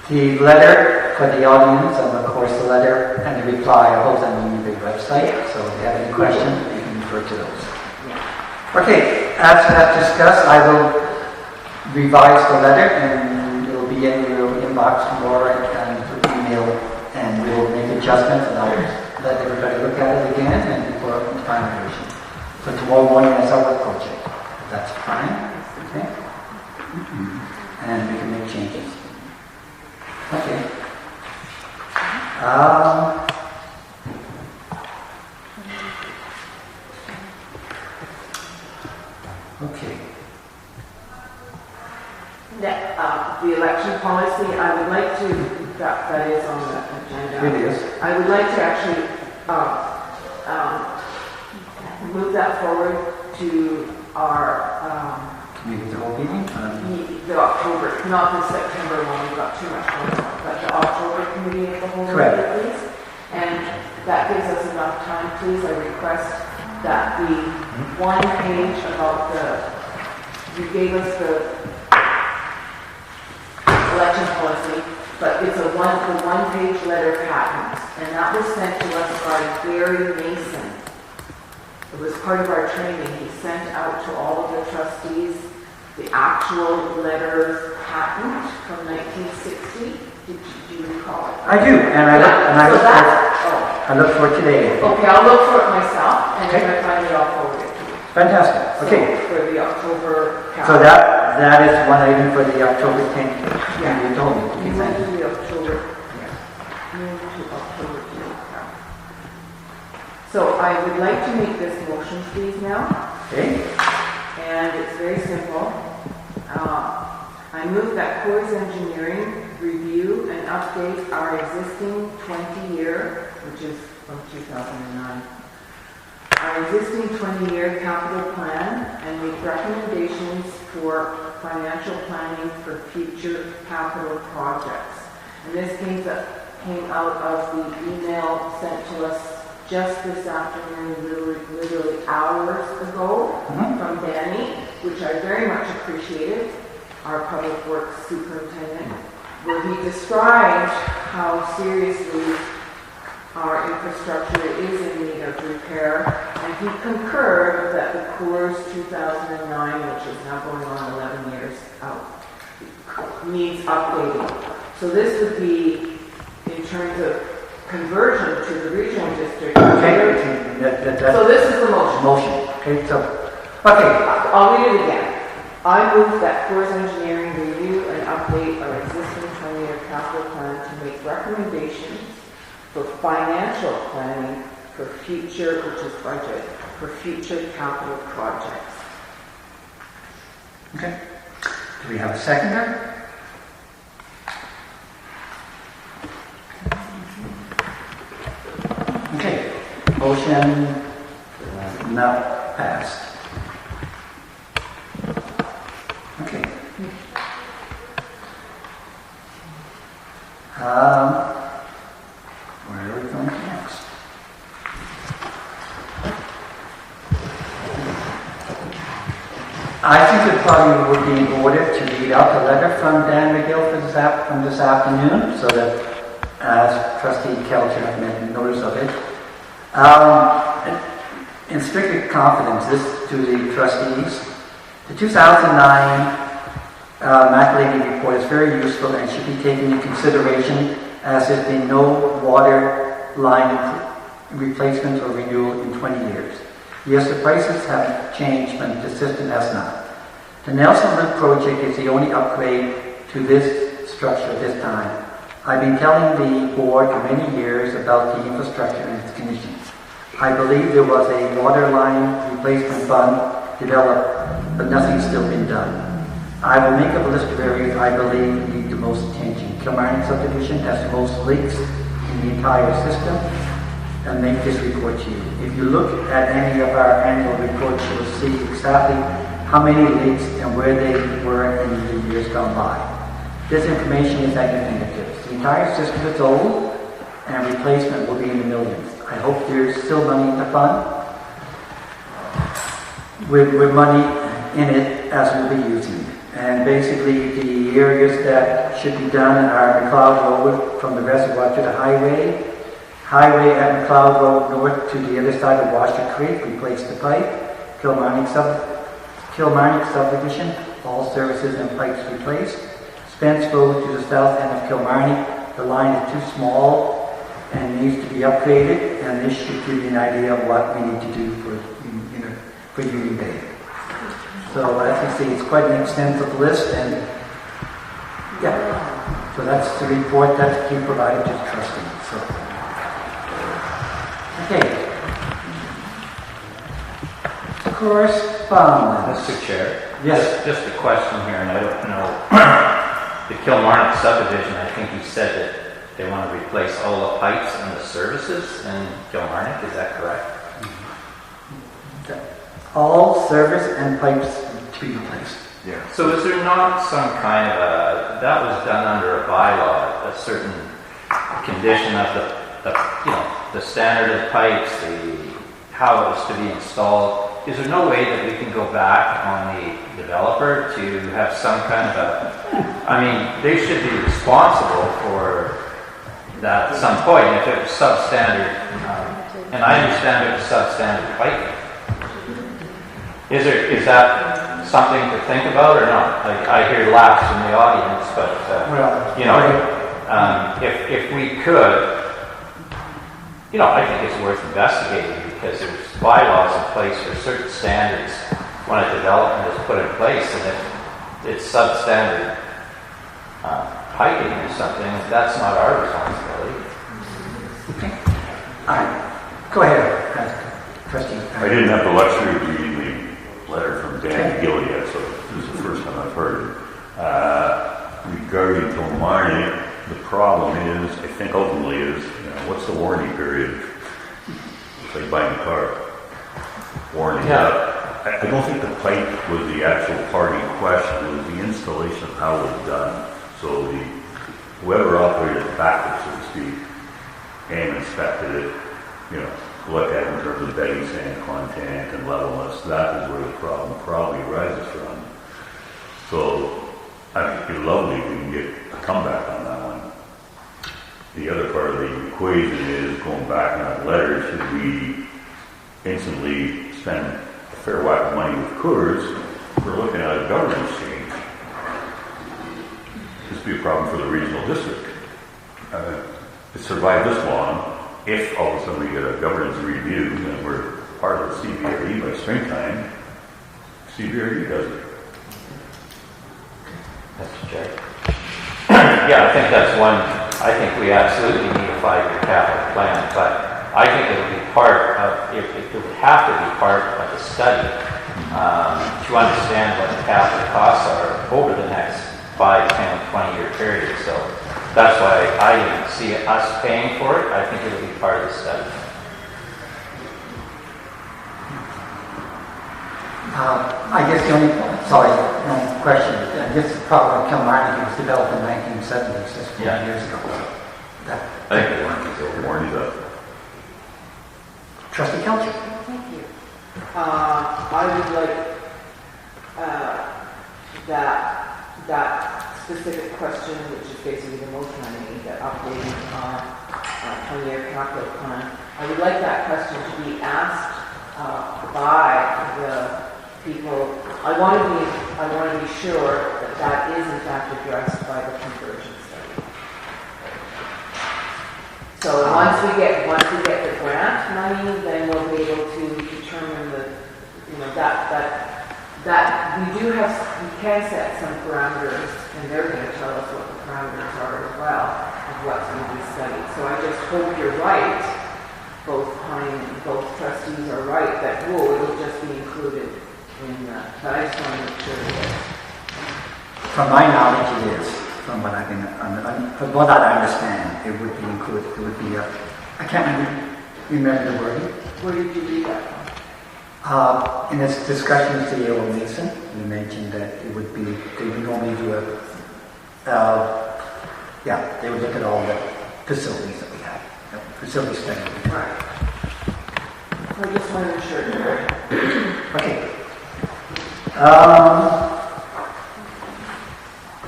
The letter for the audience, and of course the letter and the reply are both on the website, so if you have any questions, you can refer to those. Okay, as discussed, I will revise the letter and it will be in your inbox tomorrow and through email, and we will make adjustments and I'll let everybody look at it again and for the final version. So tomorrow morning that's our work project. That's fine. Okay? And we can make changes. Okay. Okay. The election policy, I would like to, that is on the agenda. It is. I would like to actually move that forward to our Maybe the whole meeting? the October, not the September one, we've got too much going on, but the October committee of the whole, Correct. please. And that gives us enough time, please. I request that the one page about you gave us the election policy, but it's the one page letter patent, and that was sent to us by Gary Mason. It was part of our training. He sent out to all of the trustees the actual letter patent from 1960. Do you recall it? I do, and I look for it today. Okay, I'll look for it myself, and Okay. if I find it, I'll forward it to you. Fantastic. Okay. So, for the October So that is one item for the October 10th. Yeah. You told me. You went to the October. Move to October 10th. So I would like to make this motion, please, now. Okay. And it's very simple. I move that Coors Engineering review and update our existing 20-year, which is from 2009, our existing 20-year capital plan and make recommendations for financial planning for future capital projects. And this came out of the email sent to us just this afternoon, literally hours ago, from Danny, which I very much appreciated, our public works superintendent, where he described how seriously our infrastructure is in need of repair, and he concurred that the Coors 2009, which is now going on 11 years out, needs updating. So this would be in terms of conversion to the regional district. Okay, that's So this is the motion. motion. Okay, so, okay, I'll read it again. I move that Coors Engineering review and update our existing 20-year capital plan to make recommendations for financial planning for future, which is budget, for future capital projects. okay. Do we have a seconder? Okay, motion not passed. Okay. Where are we going next? I think it probably would be in order to read out the letter from Dan McGill from this afternoon, so that as Trustee Kelcher made notice of it. In strict confidence, this to the trustees. The 2009 McLean report is very useful and should be taken into consideration as there's been no water line replacement or renewal in 20 years. Yes, the prices have changed, but the system has not. The Nelson Loop project is the only upgrade to this structure this time. I've been telling the board for many years about the infrastructure and its conditions. I believe there was a water line replacement fund developed, but nothing's still been done. I will make up a list of areas I believe need the most attention. Kilmarnock subdivision has the most leaks in the entire system, and make this report to you. If you look at any of our annual reports, you'll see exactly how many leaks and where they were in the years gone by. This information is at your fingertips. The entire system is old, and replacement will be in the millions. I hope there's still money in the fund, with money in it as we'll be using it. And basically, the areas that should be done are McLeod Road from the reservoir to the highway at McLeod Road north to the other side of Washer Creek, replace the pipe. Kilmarnock subdivision, all services and pipes replaced. Spence Road to the south end of Kilmarnock, the line is too small and needs to be upgraded, and this should give you an idea of what we need to do for Union Bay. So as you see, it's quite an extensive list, and yeah, so that's the report that he provided to the trustees. So, okay. Correspondence. Mr. Chair? Yes. Just a question here, and I don't know. The Kilmarnock subdivision, I think you said that they want to replace all the pipes and the services in Kilmarnock, is that correct? All service and pipes to be replaced. Yeah. So is there not some kind of a, that was done under a bylaw, a certain condition of the standard of pipes, how it was to be installed? Is there no way that we can go back on the developer to have some kind of they should be responsible for that at some point if it was substandard, and I understand it was substandard piping. Is that something to think about or not? I hear laughs in the audience, but if we could, I think it's worth investigating because there's bylaws in place for certain standards when a development is put in place, and if it's substandard piping or something, that's not our responsibility. Okay. All right. Go ahead, Trustee. I didn't have the luxury of reading the letter from Dan McGill yet, so this is the first time I've heard it. Regarding Kilmarnock, the problem is, I think ultimately is, what's the warranty period? It's like buying a car. Warranty up. I don't think the pipe was the actual part in question. It was the installation of how it was done. So whoever operated it backwards, so to speak, and inspected it, looked at it in terms of bedding, sand content, and levelness. That is where the problem probably arises from. So it'd be lovely if we can get a comeback on that one. The other part of the equation is going back on that letter. Should we instantly spend a fair whack of money with Coors? We're looking at a governance change. just be a problem for the regional district. It survived this long. If all of a sudden we get a governance review and we're part of the CBRE by springtime, CBRE does it. Mr. Chair. Yeah, I think that's one. I think we absolutely need a 5-year capital plan, but I think it would be part of, it would have to be part of the study to understand what the capital costs are over the next 5, 10, 20-year period. So that's why I didn't see us paying for it. I think it would be part of the study. I guess the only, question, I guess the problem with Kilmarnock was developed in 1970s, that's 40 years ago. I think the warranty's over. Warranty's up. Trustee Kelcher. Thank you. I would like that specific question, which is basically the motion I made, that updating our 20-year capital plan. I would like that question to be asked by the people. I want to be sure that is in fact addressed by the conversion study. So once we get the grant money, then we'll be able to determine that we can set some parameters, and they're going to tell us what the parameters are as well of what's going to be studied. So I just hope you're right. Both trustees are right that it'll just be included in that. But I just want to make sure it is. From my knowledge, it is. From what from what I understand, it would be included. It would be I can't remember the wording. Where did you read that from? In its discussion with the A.O. Mason, we mentioned that it would be, they would normally do they would look at all the facilities that we have, facility study. Right. I just want to ensure you're right. Okay.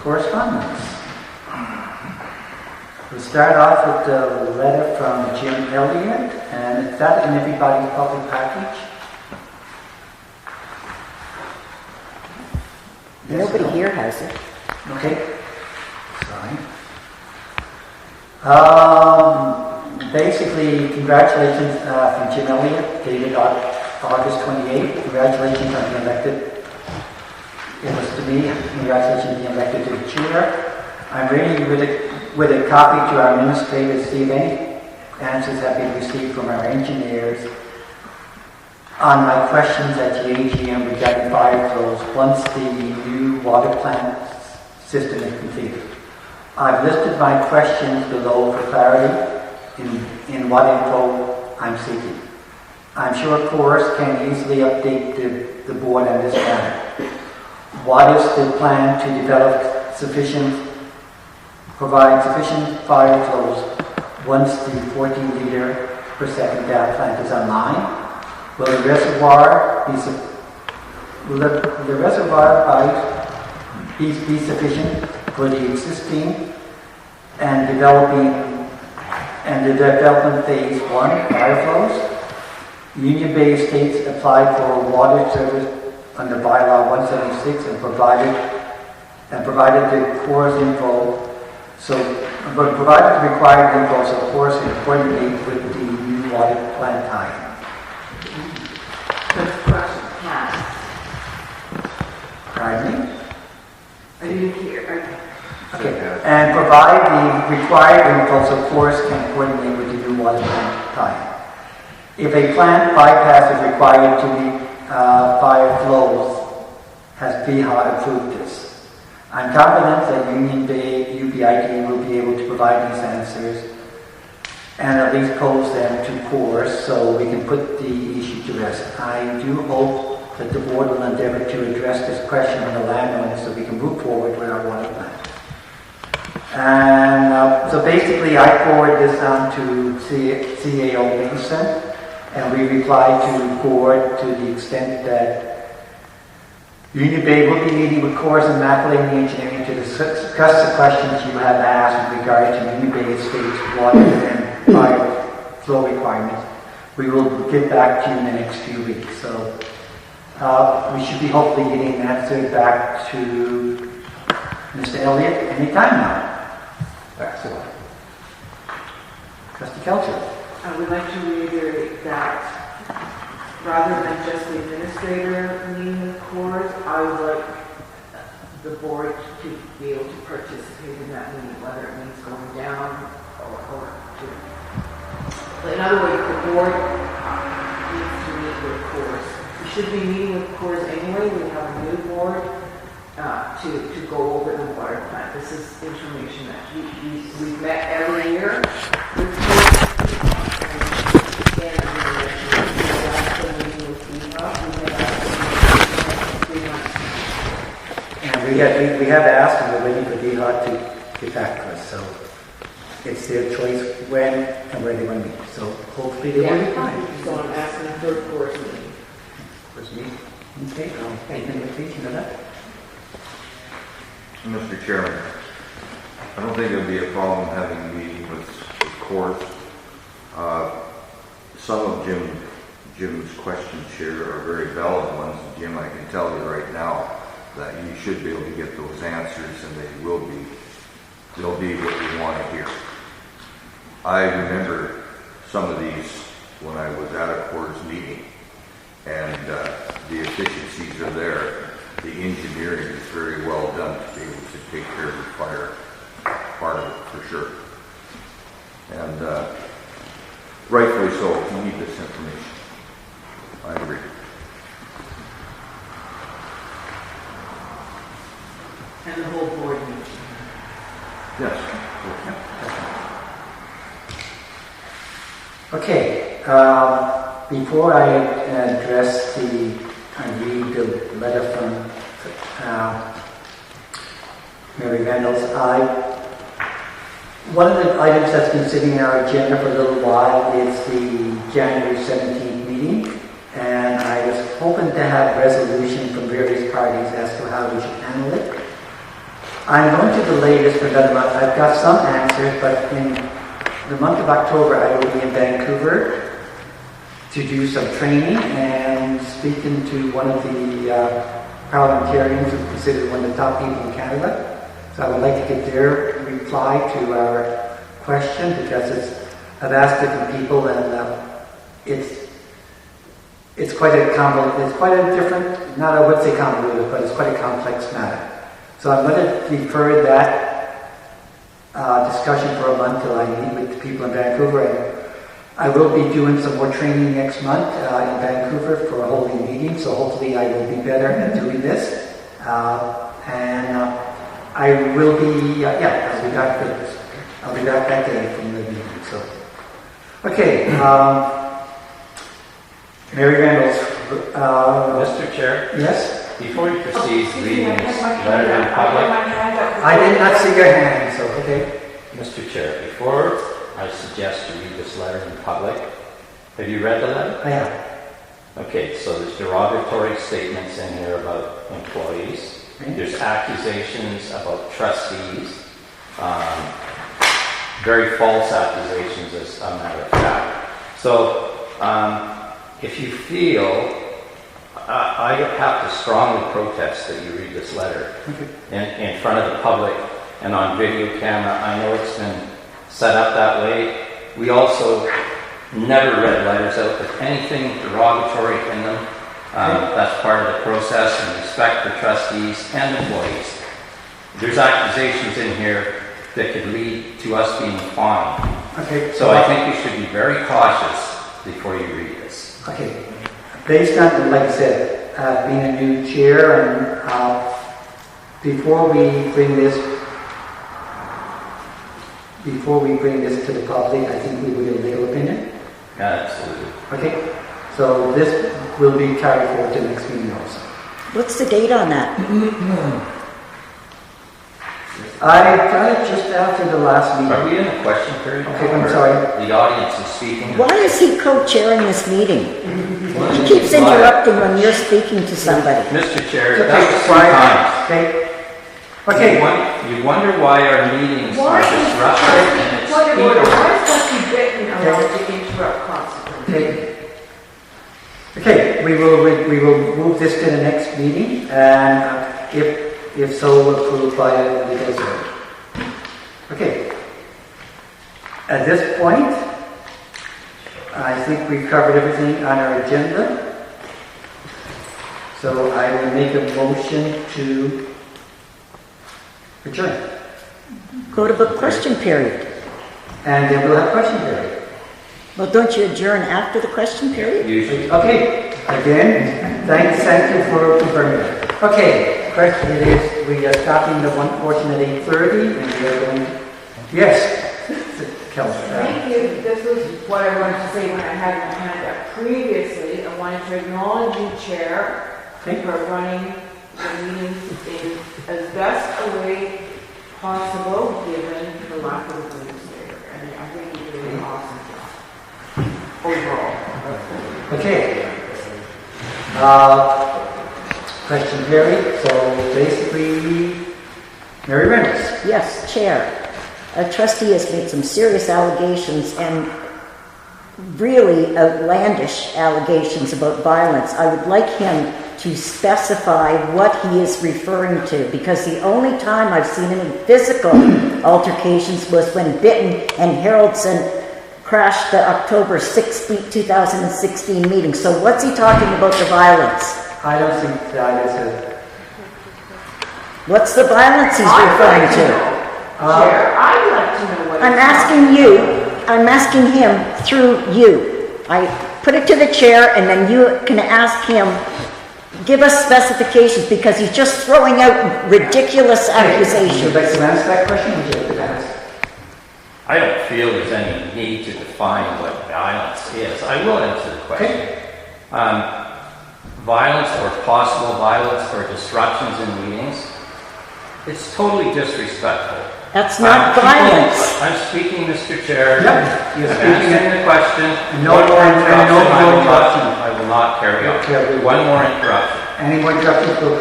Correspondence. We'll start off with the letter from Jim Elliott, and is that in everybody's public package? Nobody here has it. Okay. Sorry. Basically, congratulations from Jim Elliott, dated August 28th. Congratulations on being elected. It was to me. Congratulations on being elected to the chair. I'm ready with a copy to our administrator to see if any answers have been received from our engineers on my questions at the AGM regarding fire flows once the new water plant system is completed. I've listed my questions below for clarity in what info I'm seeking. I'm sure Chorus can easily update the board on this matter. What is the plan to provide sufficient fire flows once the 14-liter per second gas plant is online? Will the reservoir height be sufficient for the existing and the development phase 1 fire flows? Union Bay Estates applied for water service under bylaw 176 and provided the Corps info. But provided the required info, so Corps can coordinate with the new water plant tie. That's question passed. Pardon me? I didn't hear. Okay. And provide the required info so Corus can coordinate with the new water plant tie. If a plant bypass is required to meet fire flows, has PHA approved this? I'm confident that Union Bay UBID will be able to provide these answers and at least pose them to Corus so we can put the issue to rest. I do hope that the board will endeavor to address this question on the landowner so we can move forward with our water plant. And so basically I forward this on to CAO Mason, and we reply to board to the extent that Union Bay will be meeting with Corus and McElhaney Engineering to discuss the questions you have asked with regard to Union Bay Estates water and fire flow requirements. We will get back to you in the next few weeks. So we should be hopefully getting an answer back to Mr. Elliott, anytime now. Excellent. Trustee Kelcher. I would like to reiterate that rather than just the administrator meeting with CORS, I would like the board to be able to participate in that meeting, whether it means going down or to. But in other words, the board needs to meet with CORS. We should be meeting with CORS anyway. We have a new board to go over the water plant. This is information that we've met every year with CORS. And we have asked and we're waiting for DHOT to get back to us. So it's their choice when and where they want to meet. So hopefully they will be fine. So I'm asking a third CORS meeting. First meeting. Okay, I'll take an invitation of that. Mr. Chairman, I don't think it would be a problem having a meeting with CORS. Some of Jim's questions here are very valid ones. Jim, I can tell you right now that you should be able to get those answers, and they'll be what you want to hear. I remember some of these when I was at a CORS meeting, and the efficiencies are there. The engineering is very well done to be able to take care of the fire part of it for sure. And rightfully so, you need this information. I agree. And the whole board meeting. Yes. Okay, before I address and read the letter from Mary Reynolds, one of the items that's been sitting in our agenda for a little while is the January 17th meeting, and I was hoping to have resolution from various parties as to how we should handle it. I'm going to delay this for another month. I've got some answers, but in the month of October I will be in Vancouver to do some training and speaking to one of the parliamentarians who's considered one of the top people in Canada. So I would like to get their reply to our question, because I've asked different people, and it's quite a different, not I would say convoluted, but it's quite a complex matter. So I'm going to defer that discussion for a month till I meet with the people in Vancouver. And I will be doing some more training next month in Vancouver for a holding meeting, so hopefully I will be better at doing this. I will be, I'll be back for this. I'll be back that day from the meeting. So, okay, Mary Reynolds. Mr. Chair, Yes? before you proceed reading this letter in public, I did not see your hand, so okay. Mr. Chair, before I suggest you read this letter in public, have you read the letter? I have. Okay, so there's derogatory statements in here about employees. Okay. There's accusations about trustees, very false accusations as a matter of fact. So if you feel, I have to strongly protest that you read this letter in front of the public and on video camera. I know it's been set up that way. We also never read letters out with anything derogatory in them. That's part of the process and respect for trustees and employees. There's accusations in here that could lead to us being fined. Okay. So I think you should be very cautious before you read this. Okay. Based on, like I said, being a new chair, and before we bring this to the public, I think we will get a legal opinion. Absolutely. Okay. So this will be carried forward to the next meeting also. What's the date on that? I got it just after the last meeting. Are we in a question period? Okay, I'm sorry. The audience is speaking. Why is he co-chairing this meeting? He keeps interrupting when you're speaking to somebody. Mr. Chair, Okay, that was quiet. 3 times. Okay. You wonder why our meetings are disrupted and it's Why people. is Trustee Britton allowed to interrupt constantly? Okay, we will move this to the next meeting, and if if so approved by a legal board. Okay. At this point, I think we've covered everything on our agenda. So I will make a motion to adjourn. Go to the question period. And then we'll have question period. Well, don't you adjourn after the question period? Usually. Okay, again, thank you for confirming that. Okay, question is, we are stopping the one portion at 8:30 and we are going, yes, Kelly. Thank you. This was what I wanted to say when I had my hand up previously. I wanted to acknowledge you, Chair, for running the meetings in as best a way possible given the lack of a administrator. And I think you did an awesome job overall. Okay. Question period. So basically, Mary Reynolds. Yes, Chair. A trustee has made some serious allegations and really outlandish allegations about violence. I would like him to specify what he is referring to, because the only time I've seen any physical altercations was when Bitton and Haraldson crashed the October 16, 2016 meeting. So what's he talking about the violence? I don't think that is a... What's the violence he's referring to? Chair, I'd like to know what I'm asking him through you. I put it to the chair and then you can ask him, give us specifications, because he's just throwing out ridiculous Would you accusations. like to answer that question? Would you like to ask? I don't feel there's any need to define what violence is. I will answer the question. Violence or possible violence or disruptions in meetings, it's totally disrespectful. That's not violence. I'm speaking, Mr. Chair. Yep, you're I'm speaking. answering the question. No One more more interruption. interruption. I will not carry on. Okay. One more interruption. Any more interruptions will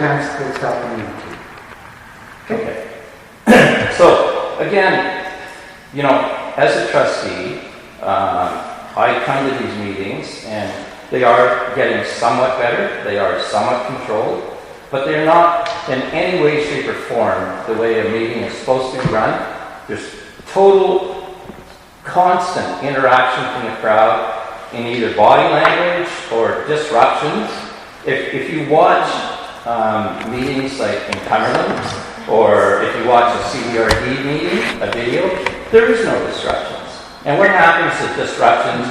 stop the meeting. Okay. So, again, you know, as a trustee, I come to these meetings and they are getting somewhat better, they are somewhat controlled, but they're not in any way, shape, or form the way a meeting is supposed to be run. There's total, constant interaction from the crowd in either body language or disruptions. If you watch meetings like in Cumberland, or if you watch a CBRD meeting, a video, there is no disruptions. And what happens is disruptions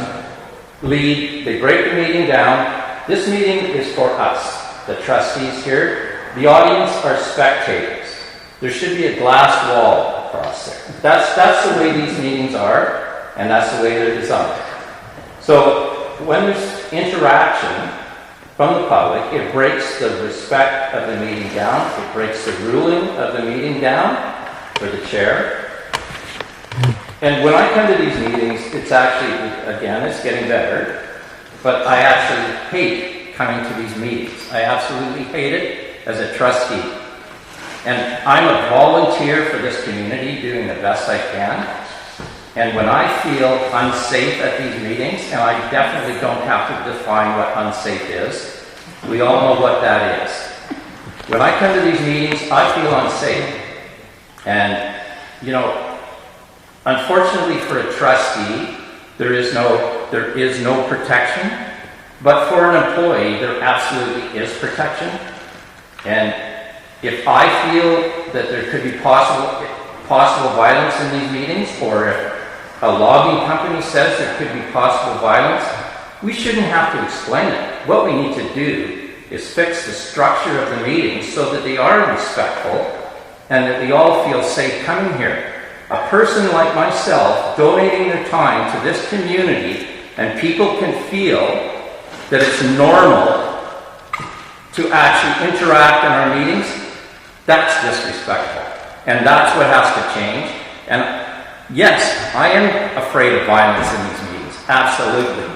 lead, they break the meeting down. This meeting is for us, the trustees here. The audience are spectators. There should be a glass wall across there. That's the way these meetings are, and that's the way they're designed. So when there's interaction from the public, it breaks the respect of the meeting down. It breaks the ruling of the meeting down for the chair. And when I come to these meetings, it's actually, again, it's getting better, but I actually hate coming to these meetings. I absolutely hate it as a trustee. And I'm a volunteer for this community, doing the best I can. And when I feel unsafe at these meetings, and I definitely don't have to define what unsafe is, we all know what that is. When I come to these meetings, I feel unsafe. And, you know, unfortunately for a trustee, there is no protection. But for an employee, there absolutely is protection. And if I feel that there could be possible violence in these meetings, or if a logging company says there could be possible violence, we shouldn't have to explain it. What we need to do is fix the structure of the meetings so that they are respectful and that we all feel safe coming here. A person like myself donating their time to this community, and people can feel that it's normal to actually interact in our meetings, that's disrespectful. And that's what has to change. And yes, I am afraid of violence in these meetings. Absolutely.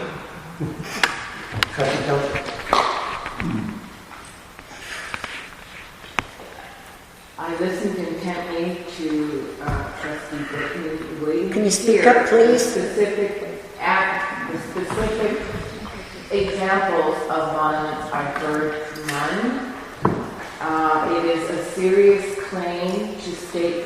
I listened intently to Trustee Britton. Can you speak up, please? The specific examples of violence, I've heard none. It is a serious claim to state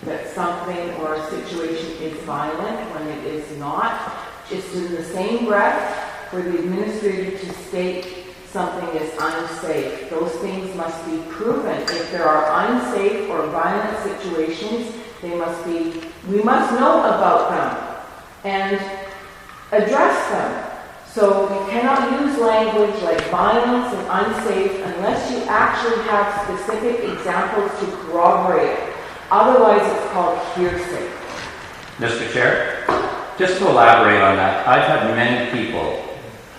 that something or a situation is violent when it is not. Just in the same breath, for the administrator to state something is unsafe. Those things must be proven. If there are unsafe or violent situations, we must know about them and address them. So you cannot use language like violence and unsafe unless you actually have specific examples to corroborate it. Otherwise, it's called hearsay. Mr. Chair, just to elaborate on that, I've had many people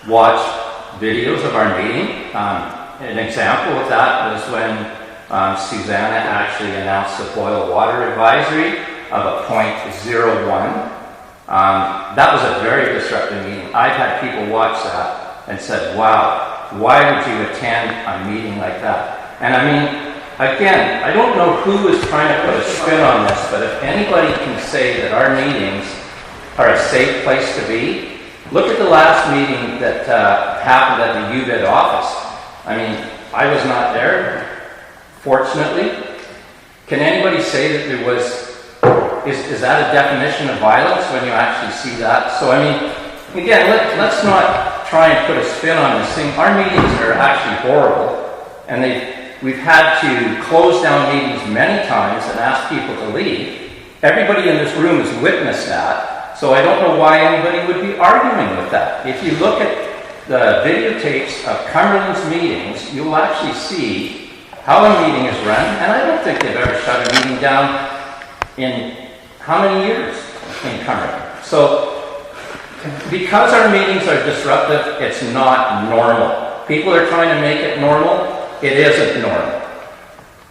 watch videos of our meeting. An example of that was when Susanna actually announced the boil water advisory of a .01. That was a very disruptive meeting. I've had people watch that and said, wow, why would you attend a meeting like that? And I mean, again, I don't know who is trying to put a spin on this, but if anybody can say that our meetings are a safe place to be, look at the last meeting that happened at the UVID office. I mean, I was not there, fortunately. Can anybody say that there was... Is that a definition of violence when you actually see that? So, I mean, again, let's not try and put a spin on this thing. Our meetings are actually horrible, and we've had to close down meetings many times and ask people to leave. Everybody in this room has witnessed that, so I don't know why anybody would be arguing with that. If you look at the videotapes of Cumberland's meetings, you'll actually see how a meeting is run, and I don't think they've ever shut a meeting down in how many years in Cumberland? So, because our meetings are disruptive, it's not normal. People are trying to make it normal. It isn't normal.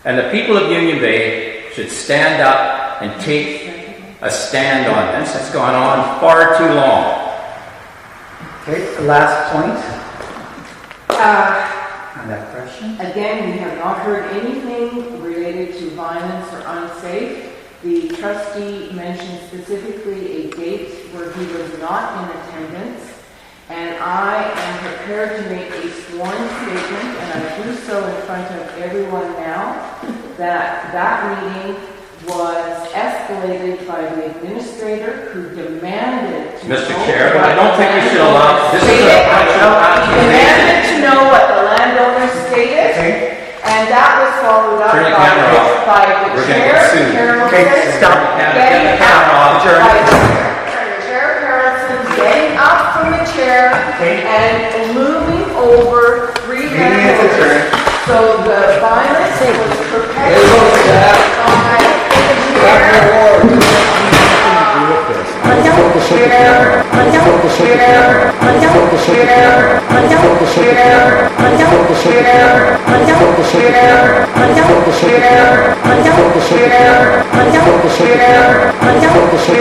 And the people of Union Bay should stand up and take a stand on this. It's gone on far too long. Okay, the last point on that question. Again, we have not heard anything related to violence or unsafe. The trustee mentioned specifically a date where he was not in attendance, and I am prepared to make a sworn statement, and I do so in front of everyone now, that meeting was escalated by the administrator who demanded to Mr. know Chair, what I don't think we should allow... This is stated. a actual He demanded to know what the landowner stated. Okay. And that was followed up Turn the camera off. by the We're gonna chair, get sued. Carol Okay, Simpson, stop. Get getting the camera off. up by the chair, Carolson getting up from the chair Okay. and moving over 3 Meeting is members. adjourned. So the violence was perpetuated by the chair. Until